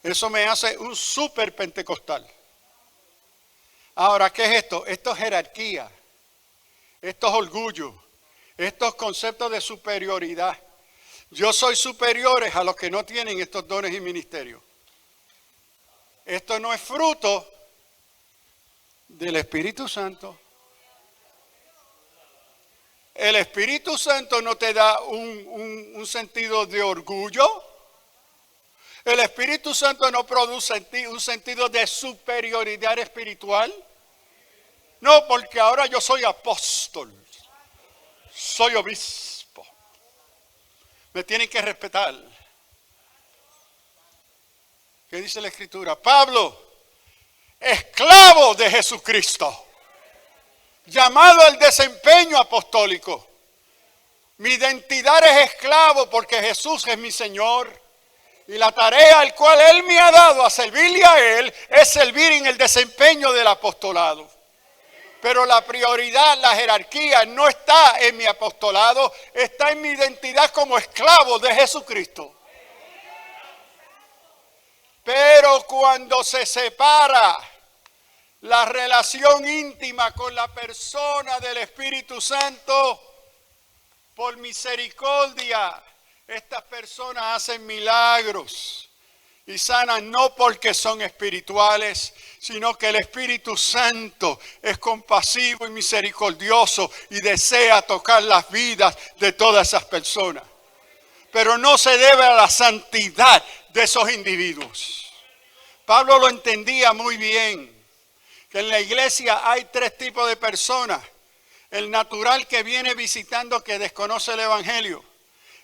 Eso me hace un súper pentecostal. Ahora, ¿qué es esto? Esto es jerarquía, esto es orgullo, estos conceptos de superioridad. Yo soy superiores a los que no tienen estos dones y ministerios. Esto no es fruto del Espíritu Santo. El Espíritu Santo no te da un sentido de orgullo. El Espíritu Santo no produce en ti un sentido de superioridad espiritual. No, porque ahora yo soy apóstol, soy obispo. Me tienen que respetar. ¿Qué dice la Escritura? Pablo, esclavo de Jesucristo, llamado al desempeño apostólico. Mi identidad es esclavo porque Jesús es mi Señor. Y la tarea al cual Él me ha dado a servirle a Él es servir en el desempeño del apostolado. Pero la prioridad, la jerarquía no está en mi apostolado, está en mi identidad como esclavo de Jesucristo. Pero cuando se separa la relación íntima con la persona del Espíritu Santo, por misericordia, estas personas hacen milagros y sanan no porque son espirituales, sino que el Espíritu Santo es compasivo y misericordioso y desea tocar las vidas de todas esas personas. Pero no se debe a la santidad de esos individuos. Pablo lo entendía muy bien, que en la iglesia hay tres tipos de personas. El natural que viene visitando que desconoce el Evangelio.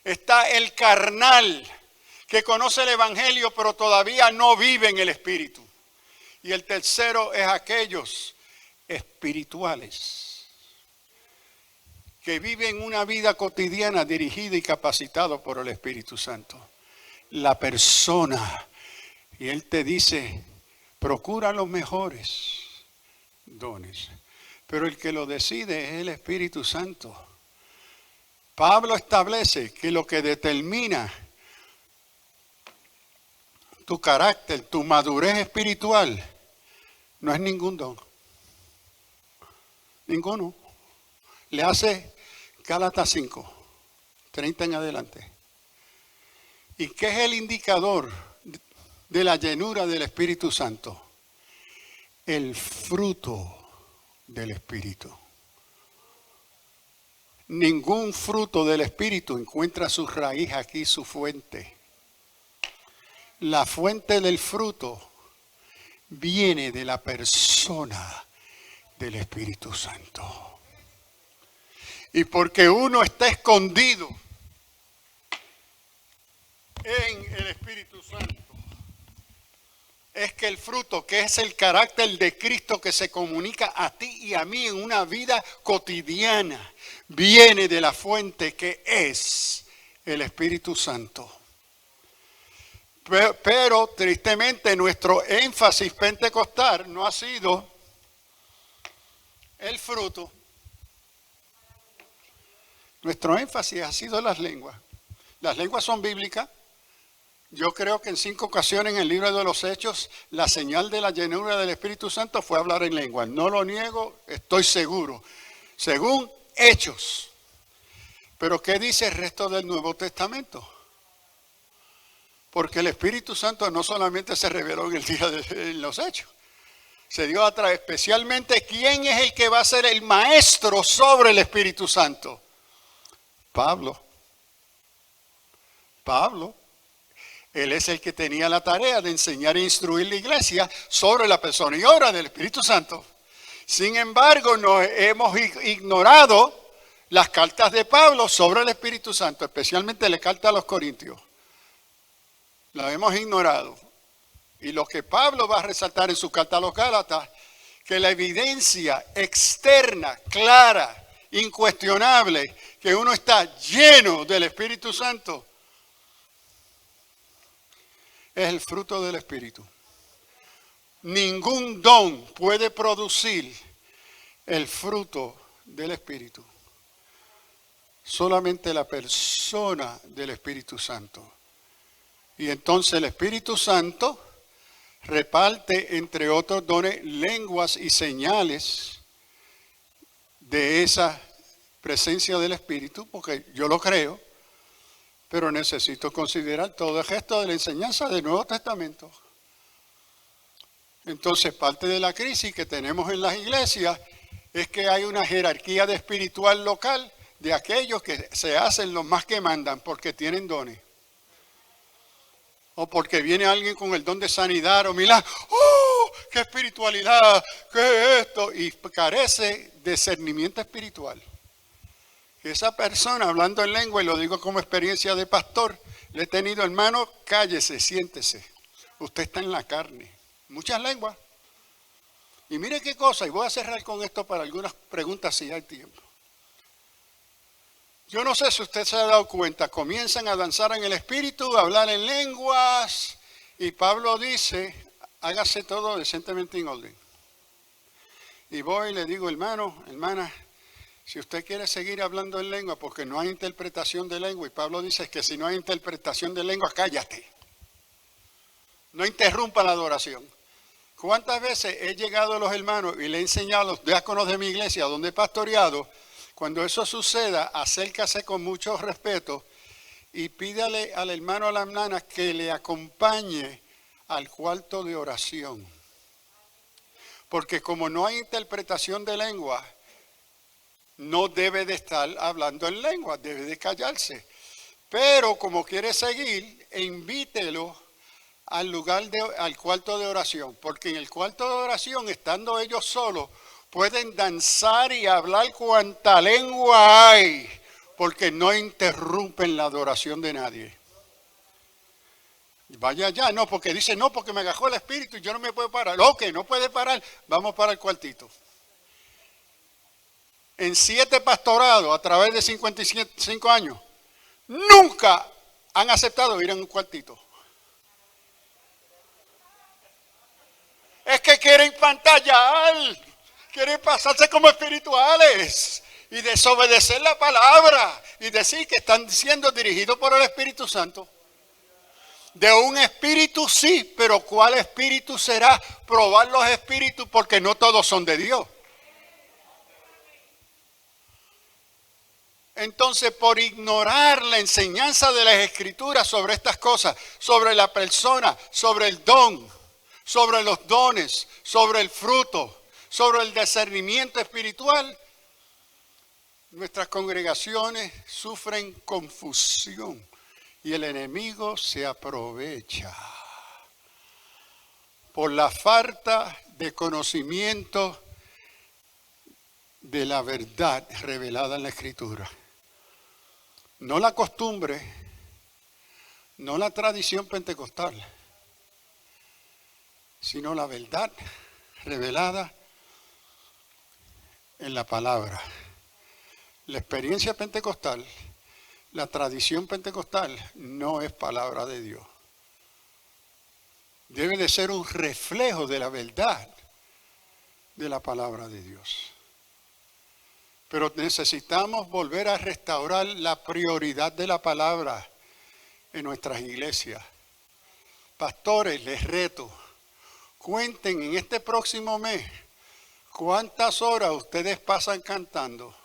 Está el carnal que conoce el Evangelio pero todavía no vive en el Espíritu. Y el tercero es aquellos espirituales que viven una vida cotidiana dirigida y capacitado por el Espíritu Santo. La persona, y Él te dice, procura los mejores dones, pero el que lo decide es el Espíritu Santo. Pablo establece que lo que determina tu carácter, tu madurez espiritual, no es ningún don. Ninguno. Le hace Gálatas 5, 30 en adelante. ¿Y qué es el indicador de la llenura del Espíritu Santo? El fruto del Espíritu. Ningún fruto del Espíritu encuentra su raíz aquí, su fuente. La fuente del fruto viene de la persona del Espíritu Santo. Y porque uno está escondido en el Espíritu Santo, es que el fruto, que es el carácter de Cristo que se comunica a ti y a mí en una vida cotidiana, viene de la fuente que es el Espíritu Santo. Pero tristemente nuestro énfasis pentecostal no ha sido el fruto. Nuestro énfasis ha sido las lenguas. Las lenguas son bíblicas. Yo creo que en 5 ocasiones en el libro de los Hechos, la señal de la llenura del Espíritu Santo fue hablar en lengua. No lo niego, estoy seguro. Según Hechos. Pero ¿qué dice el resto del Nuevo Testamento? Porque el Espíritu Santo no solamente se reveló en el día de los Hechos. Se dio a través, especialmente, ¿quién es el que va a ser el maestro sobre el Espíritu Santo? Pablo. Él es el que tenía la tarea de enseñar e instruir la iglesia sobre la persona y obra del Espíritu Santo. Sin embargo, no hemos ignorado las cartas de Pablo sobre el Espíritu Santo, especialmente la carta a los Corintios. La hemos ignorado. Y lo que Pablo va a resaltar en su carta a los Gálatas, que la evidencia externa, clara, incuestionable, que uno está lleno del Espíritu Santo, es el fruto del Espíritu. Ningún don puede producir el fruto del Espíritu. Solamente la persona del Espíritu Santo. Y entonces el Espíritu Santo reparte, entre otros dones, lenguas y señales de esa presencia del Espíritu, porque yo lo creo, pero necesito considerar todo el gesto de la enseñanza del Nuevo Testamento. Entonces, parte de la crisis que tenemos en las iglesias es que hay una jerarquía de espiritual local de aquellos que se hacen los más que mandan porque tienen dones. O porque viene alguien con el don de sanidad o milagro. ¡Oh! ¡Qué espiritualidad! ¿Qué es esto? Y carece de discernimiento espiritual. Esa persona hablando en lengua, y lo digo como experiencia de pastor, le he tenido, hermano, cállese, siéntese. Usted está en la carne. Muchas lenguas. Y mire qué cosa, y voy a cerrar con esto para algunas preguntas si hay tiempo. Yo no sé si usted se ha dado cuenta, comienzan a danzar en el espíritu, a hablar en lenguas, y Pablo dice, hágase todo decentemente en orden. Y voy y le digo, hermano, hermana, si usted quiere seguir hablando en lengua, porque no hay interpretación de lengua, y Pablo dice que si no hay interpretación de lengua, cállate. No interrumpa la adoración. ¿Cuántas veces he llegado a los hermanos y le he enseñado a los diáconos de mi iglesia, donde he pastoreado, cuando eso suceda, acércase con mucho respeto y pídale al hermano o a la hermana que le acompañe al cuarto de oración? Porque como no hay interpretación de lengua, no debe de estar hablando en lengua, debe de callarse. Pero como quiere seguir, invítelo al al cuarto de oración, porque en el cuarto de oración, estando ellos solos, pueden danzar y hablar cuanta lengua hay, porque no interrumpen la adoración de nadie. Vaya ya, no, porque dice, no, porque me agajó el espíritu y yo no me puedo parar. Ok, no puede parar, vamos para el cuartito. En 7 pastorados a través de 55 años, nunca han aceptado ir en un cuartito. Es que quieren pantallar, quieren pasarse como espirituales y desobedecer la palabra y decir que están siendo dirigidos por el Espíritu Santo. De un espíritu sí, pero ¿cuál espíritu será? Probar los espíritus, porque no todos son de Dios. Entonces, por ignorar la enseñanza de las Escrituras sobre estas cosas, sobre la persona, sobre el don, sobre los dones, sobre el fruto, sobre el discernimiento espiritual, nuestras congregaciones sufren confusión y el enemigo se aprovecha por la falta de conocimiento de la verdad revelada en la Escritura. No la costumbre, no la tradición pentecostal, sino la verdad revelada en la palabra. La experiencia pentecostal, la tradición pentecostal no es palabra de Dios. Debe de ser un reflejo de la verdad de la palabra de Dios. Pero necesitamos volver a restaurar la prioridad de la palabra en nuestras iglesias. Pastores, les reto, cuenten en este próximo mes cuántas horas ustedes pasan cantando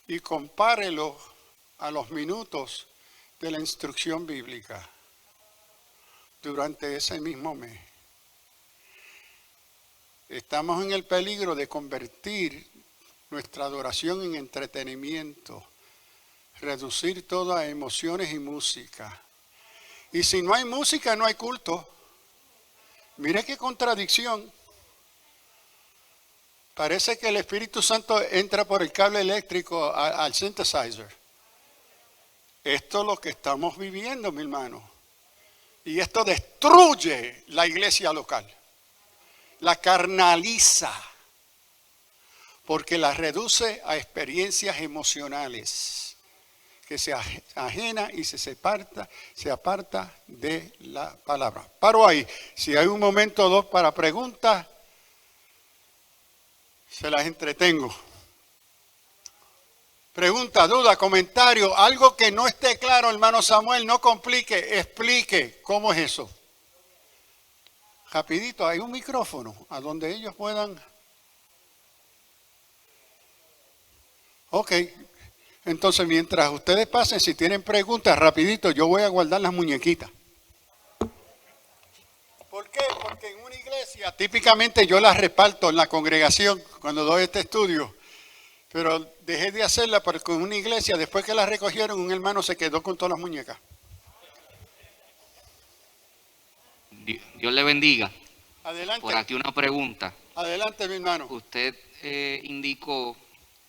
y compárelo a los minutos de la instrucción bíblica durante ese mismo mes. Estamos en el peligro de convertir nuestra adoración en entretenimiento, reducir todo a emociones y música. Y si no hay música, no hay culto. Mire qué contradicción. Parece que el Espíritu Santo entra por el cable eléctrico al synthesizer. Esto es lo que estamos viviendo, mi hermano. Y esto destruye la iglesia local. La carnaliza. Porque la reduce a experiencias emocionales. Que se ajena y se aparta de la palabra. Paro ahí. Si hay un momento o dos para preguntas, se las entretengo. Pregunta, duda, comentario, algo que no esté claro, hermano Samuel, no complique, explique cómo es eso. Rapidito, hay un micrófono a donde ellos puedan. Ok, entonces mientras ustedes pasen, si tienen preguntas, rapidito, yo voy a guardar las muñequitas. ¿Por qué? Porque en una iglesia típicamente yo las reparto en la congregación cuando doy este estudio. Pero dejé de hacerla porque en una iglesia, después que la recogieron, un hermano se quedó con todas las muñecas. Dios le bendiga. Adelante. Por aquí una pregunta. Adelante, mi hermano. Usted indicó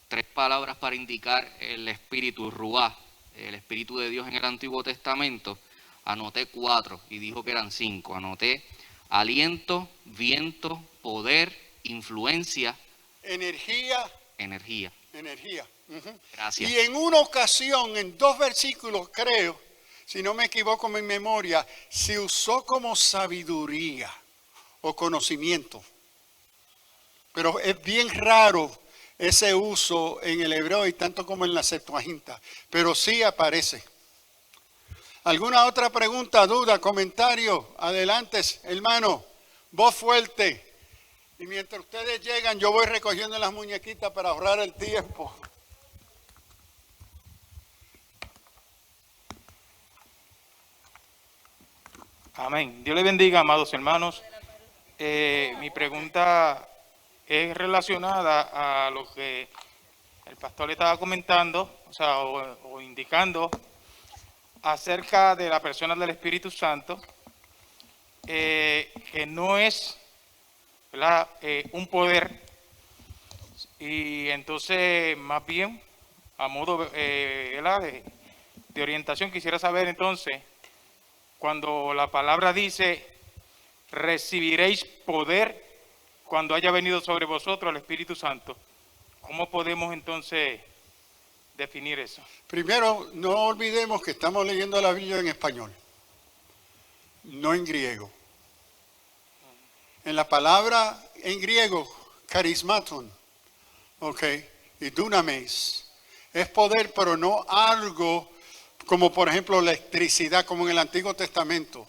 3 palabras para indicar el espíritu, Ruá, el espíritu de Dios en el Antiguo Testamento. Anoté 4 y dijo que eran 5. Anoté aliento, viento, poder, influencia. Energía. Gracias. Y en una ocasión, en 2 versículos, creo, si no me equivoco en mi memoria, se usó como sabiduría o conocimiento. Pero es bien raro ese uso en el hebreo y tanto como en la Septuaginta. Pero sí aparece. ¿Alguna otra pregunta, duda, comentario? Adelante, hermano. Voz fuerte. Y mientras ustedes llegan, yo voy recogiendo las muñequitas para ahorrar el tiempo. Amén. Dios le bendiga, amados hermanos. Mi pregunta es relacionada a lo que el pastor le estaba comentando, o indicando acerca de la persona del Espíritu Santo, que no es, ¿verdad?, un poder. Y entonces, más bien, a modo de orientación, quisiera saber entonces, cuando la palabra dice, recibiréis poder cuando haya venido sobre vosotros el Espíritu Santo, ¿cómo podemos entonces definir eso? Primero, no olvidemos que estamos leyendo la Biblia en español, no en griego. En la palabra en griego, charismaton, y dunamis, es poder, pero no algo como por ejemplo la electricidad, como en el Antiguo Testamento,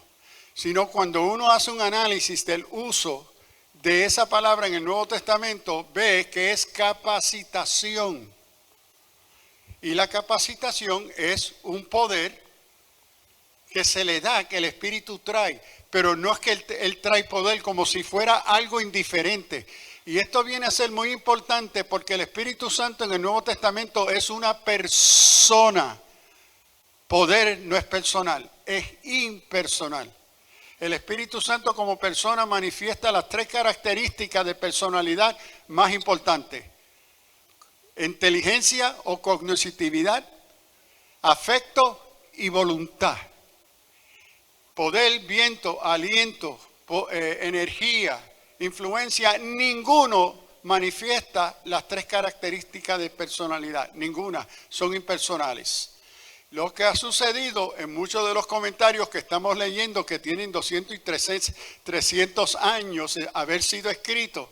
sino cuando uno hace un análisis del uso de esa palabra en el Nuevo Testamento, ve que es capacitación. Y la capacitación es un poder que se le da, que el Espíritu trae, pero no es que él trae poder como si fuera algo indiferente. Y esto viene a ser muy importante porque el Espíritu Santo en el Nuevo Testamento es una persona. Poder no es personal, es impersonal. El Espíritu Santo como persona manifiesta las 3 características de personalidad más importantes. Inteligencia o cognoscitividad, afecto y voluntad. Poder, viento, aliento, energía, influencia, ninguno manifiesta las 3 características de personalidad. Ninguna, son impersonales. Lo que ha sucedido en muchos de los comentarios que estamos leyendo, que tienen 200 y 300 años de haber sido escritos,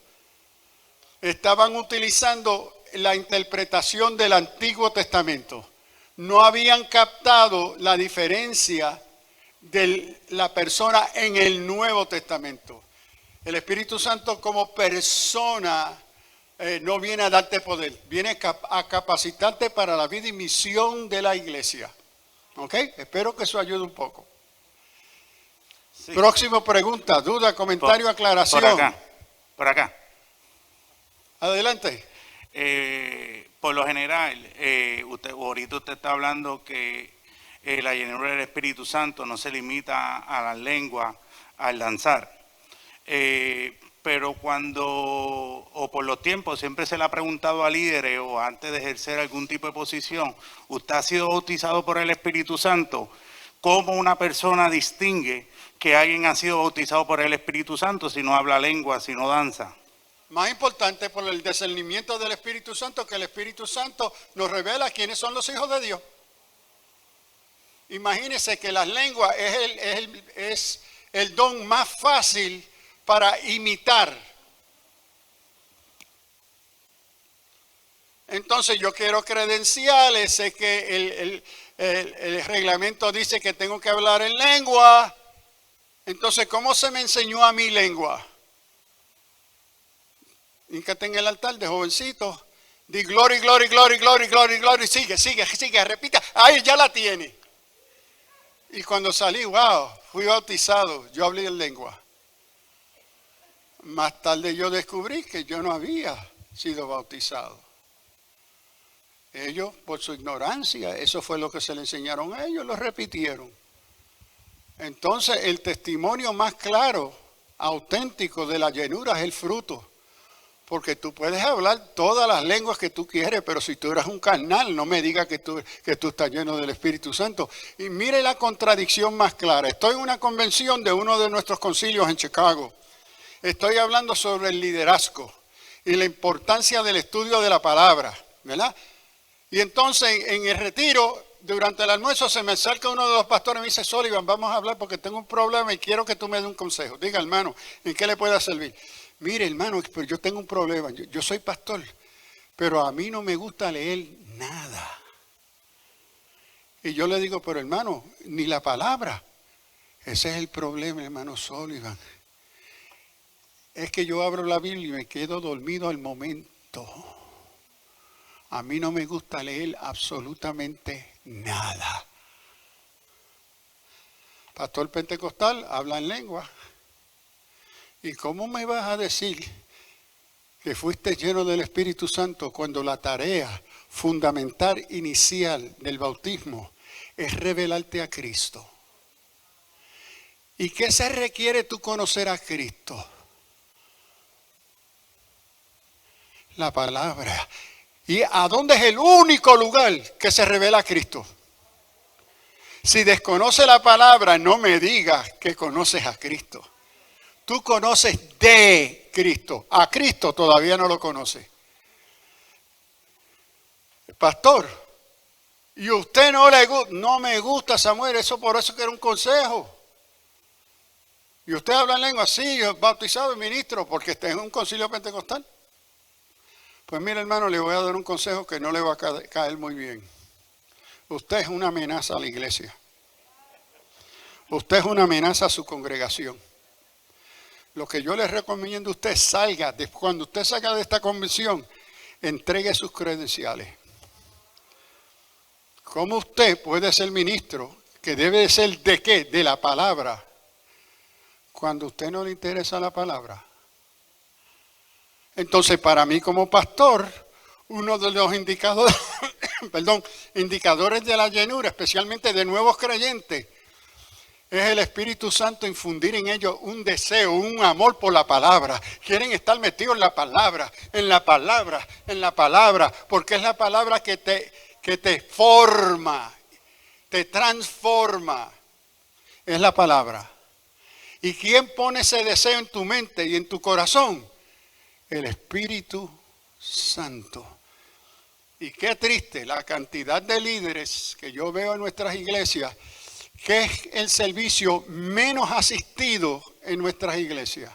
estaban utilizando la interpretación del Antiguo Testamento. No habían captado la diferencia de la persona en el Nuevo Testamento. El Espíritu Santo como persona no viene a darte poder, viene a capacitarte para la vida y misión de la iglesia. ¿Ok? Espero que eso ayude un poco. Sí. Próxima pregunta, duda, comentario, aclaración. Por acá. Adelante. Por lo general, ahorita usted está hablando que la llenura del Espíritu Santo no se limita a la lengua, al danzar. Pero o por los tiempos, siempre se le ha preguntado a líderes o antes de ejercer algún tipo de posición, ¿usted ha sido bautizado por el Espíritu Santo? ¿Cómo una persona distingue que alguien ha sido bautizado por el Espíritu Santo si no habla lengua, si no danza? Más importante por el discernimiento del Espíritu Santo, que el Espíritu Santo nos revela quiénes son los hijos de Dios. Imagínense que las lenguas es el don más fácil para imitar. Entonces yo quiero credenciales, sé que el reglamento dice que tengo que hablar en lengua. Entonces, ¿cómo se me enseñó a mi lengua? Híncate en el altar de jovencito. Di glory, glory, glory, glory, glory, glory. Sigue, repita. Ahí ya la tiene. Y cuando salí, wow, fui bautizado. Yo hablé en lengua. Más tarde yo descubrí que yo no había sido bautizado. Ellos, por su ignorancia, eso fue lo que se le enseñaron a ellos, lo repitieron. Entonces, el testimonio más claro, auténtico de la llenura es el fruto. Porque tú puedes hablar todas las lenguas que tú quieres, pero si tú eres un carnal, no me digas que tú estás lleno del Espíritu Santo. Y mire la contradicción más clara. Estoy en una convención de uno de nuestros concilios en Chicago. Estoy hablando sobre el liderazgo y la importancia del estudio de la palabra, ¿verdad? Y entonces en el retiro, durante el almuerzo, se me acerca uno de los pastores y me dice, Sullivan, vamos a hablar porque tengo un problema y quiero que tú me des un consejo. Diga, hermano, ¿en qué le pueda servir? Mire, hermano, pero yo tengo un problema. Yo soy pastor, pero a mí no me gusta leer nada. Y yo le digo, pero hermano, ni la palabra. Ese es el problema, hermano Sullivan. Es que yo abro la Biblia y me quedo dormido al momento. A mí no me gusta leer absolutamente nada. Pastor pentecostal habla en lengua. ¿Y cómo me vas a decir que fuiste lleno del Espíritu Santo cuando la tarea fundamental inicial del bautismo es revelarte a Cristo? ¿Y qué se requiere tú conocer a Cristo? La palabra. ¿Y a dónde es el único lugar que se revela a Cristo? Si desconoce la palabra, no me digas que conoces a Cristo. Tú conoces de Cristo. A Cristo todavía no lo conoces. Pastor, y usted no me gusta, Samuel, eso por eso que era un consejo. Y usted habla en lengua, sí, bautizado y ministro, porque está en un concilio pentecostal. Pues mire, hermano, le voy a dar un consejo que no le va a caer muy bien. Usted es una amenaza a la iglesia. Usted es una amenaza a su congregación. Lo que yo le recomiendo a usted, cuando usted salga de esta convención, entregue sus credenciales. ¿Cómo usted puede ser ministro? Que debe de ser ¿de qué? De la palabra. Cuando a usted no le interesa la palabra. Entonces, para mí como pastor, uno de los indicadores, indicadores de la llenura, especialmente de nuevos creyentes, es el Espíritu Santo infundir en ellos un deseo, un amor por la palabra. Quieren estar metidos en la palabra, en la palabra, en la palabra, porque es la palabra que te forma, te transforma. Es la palabra. ¿Y quién pone ese deseo en tu mente y en tu corazón? El Espíritu Santo. Y qué triste la cantidad de líderes que yo veo en nuestras iglesias, que es el servicio menos asistido en nuestras iglesias.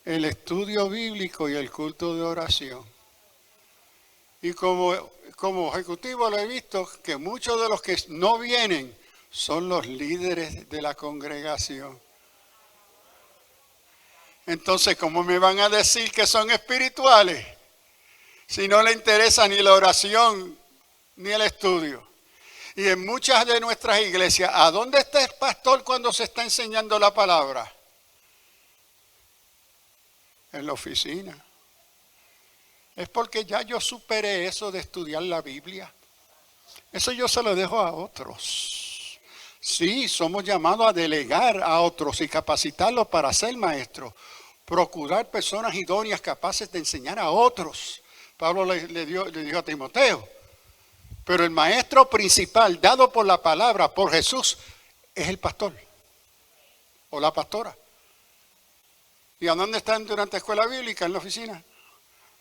El estudio bíblico y el culto de oración. Y como ejecutivo lo he visto que muchos de los que no vienen son los líderes de la congregación. Entonces, ¿cómo me van a decir que son espirituales si no le interesa ni la oración ni el estudio? Y en muchas de nuestras iglesias, ¿a dónde está el pastor cuando se está enseñando la palabra? En la oficina. Es porque ya yo superé eso de estudiar la Biblia. Eso yo se lo dejo a otros. Sí, somos llamados a delegar a otros y capacitarlos para ser maestros. Procurar personas idóneas capaces de enseñar a otros. Pablo le dijo a Timoteo. Pero el maestro principal dado por la palabra, por Jesús, es el pastor o la pastora. ¿Y a dónde están durante la escuela bíblica? En la oficina.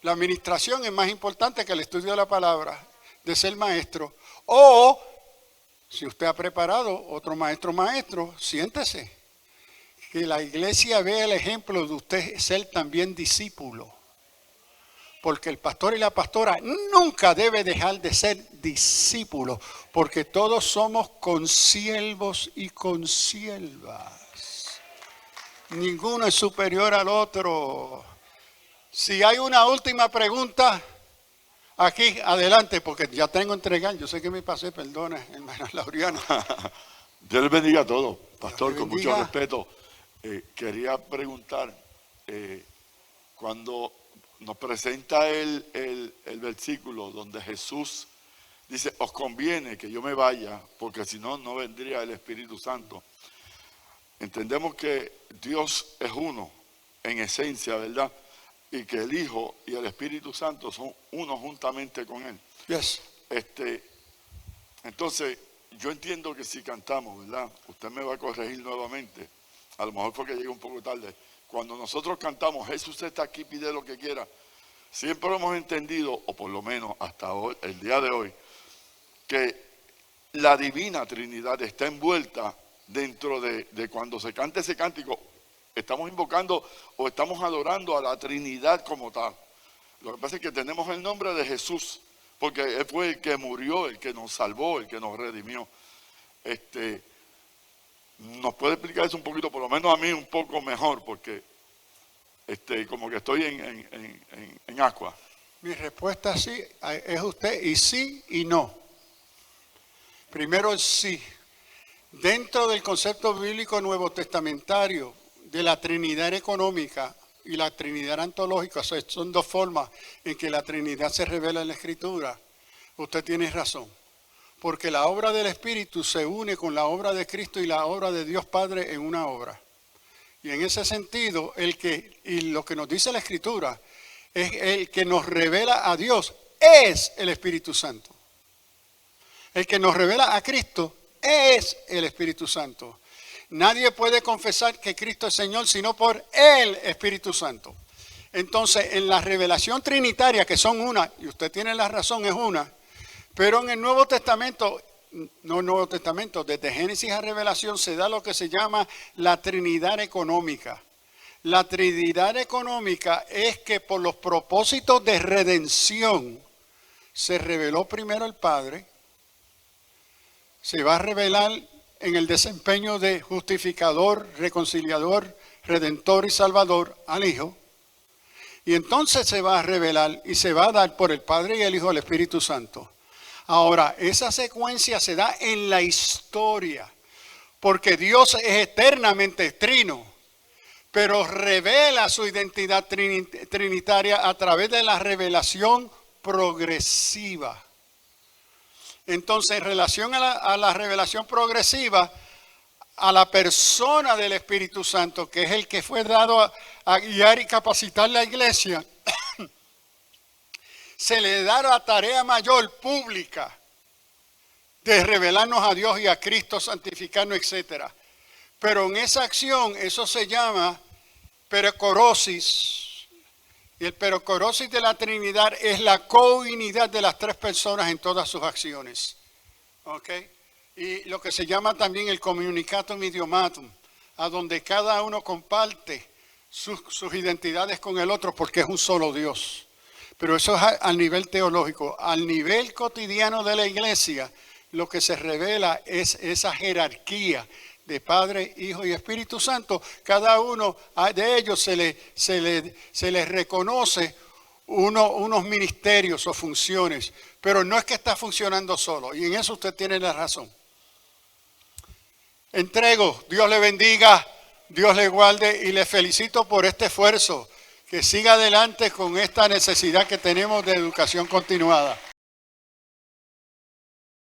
La administración es más importante que el estudio de la palabra, de ser maestro. O, si usted ha preparado otro maestro, siéntese. Que la iglesia vea el ejemplo de usted ser también discípulo. Porque el pastor y la pastora nunca debe dejar de ser discípulos, porque todos somos consiervos y consiervas. Ninguno es superior al otro. Si hay una última pregunta, aquí adelante, porque ya tengo entregar. Yo sé que me pasé, perdona, hermana Laureana. Dios les bendiga a todos. Pastor, Dios con mucho bendiga. respeto, quería preguntar, cuando nos presenta el versículo donde Jesús dice, os conviene que yo me vaya, porque si no, no vendría el Espíritu Santo. Entendemos que Dios es uno en esencia, ¿verdad? Y que el Hijo y el Espíritu Santo son uno juntamente con Él. Yes. Entonces, yo entiendo que si cantamos, ¿verdad? Usted me va a corregir nuevamente. A lo mejor porque llegué un poco tarde. Cuando nosotros cantamos, Jesús está aquí, pide lo que quiera. Siempre hemos entendido, o por lo menos hasta hoy, el día de hoy, que la divina Trinidad está envuelta dentro de cuando se canta ese cántico. Estamos invocando o estamos adorando a la Trinidad como tal. Lo que pasa es que tenemos el nombre de Jesús, porque Él fue el que murió, el que nos salvó, el que nos redimió. ¿Nos puede explicar eso un poquito, por lo menos a mí un poco mejor? Porque como que estoy en agua. Mi respuesta sí es usted, y sí y no. Primero el sí. Dentro del concepto bíblico nuevo testamentario de la Trinidad económica y la Trinidad antológica, o sea, son dos formas en que la Trinidad se revela en la Escritura. Usted tiene razón. Porque la obra del Espíritu se une con la obra de Cristo y la obra de Dios Padre en una obra. Y en ese sentido, lo que nos dice la Escritura es el que nos revela a Dios es el Espíritu Santo. El que nos revela a Cristo es el Espíritu Santo. Nadie puede confesar que Cristo es Señor sino por el Espíritu Santo. Entonces, en la revelación trinitaria, que son una, y usted tiene la razón, es una, pero en el Nuevo Testamento, no Nuevo Testamento, desde Génesis a Revelación se da lo que se llama la Trinidad económica. La Trinidad económica es que por los propósitos de redención se reveló primero el Padre, se va a revelar en el desempeño de justificador, reconciliador, redentor y salvador al Hijo. Y entonces se va a revelar y se va a dar por el Padre y el Hijo al Espíritu Santo. Ahora, esa secuencia se da en la historia, porque Dios es eternamente trino, pero revela su identidad trinitaria a través de la revelación progresiva. Entonces, en relación a la revelación progresiva, a la persona del Espíritu Santo, que es el que fue dado a guiar y capacitar la iglesia, se le da la tarea mayor pública de revelarnos a Dios y a Cristo, santificarnos, etc. Pero en esa acción, eso se llama pericorosis. Y el pericorosis de la Trinidad es la counidad de las tres personas en todas sus acciones. ¿Ok? Y lo que se llama también el communicatum idiomatum, a donde cada uno comparte sus identidades con el otro porque es un solo Dios. Pero eso es al nivel teológico. Al nivel cotidiano de la iglesia, lo que se revela es esa jerarquía de Padre, Hijo y Espíritu Santo. Cada uno de ellos se le reconoce unos ministerios o funciones, pero no es que está funcionando solo, y en eso usted tiene la razón. Entrego, Dios le bendiga, Dios le guarde y le felicito por este esfuerzo, que siga adelante con esta necesidad que tenemos de educación continuada.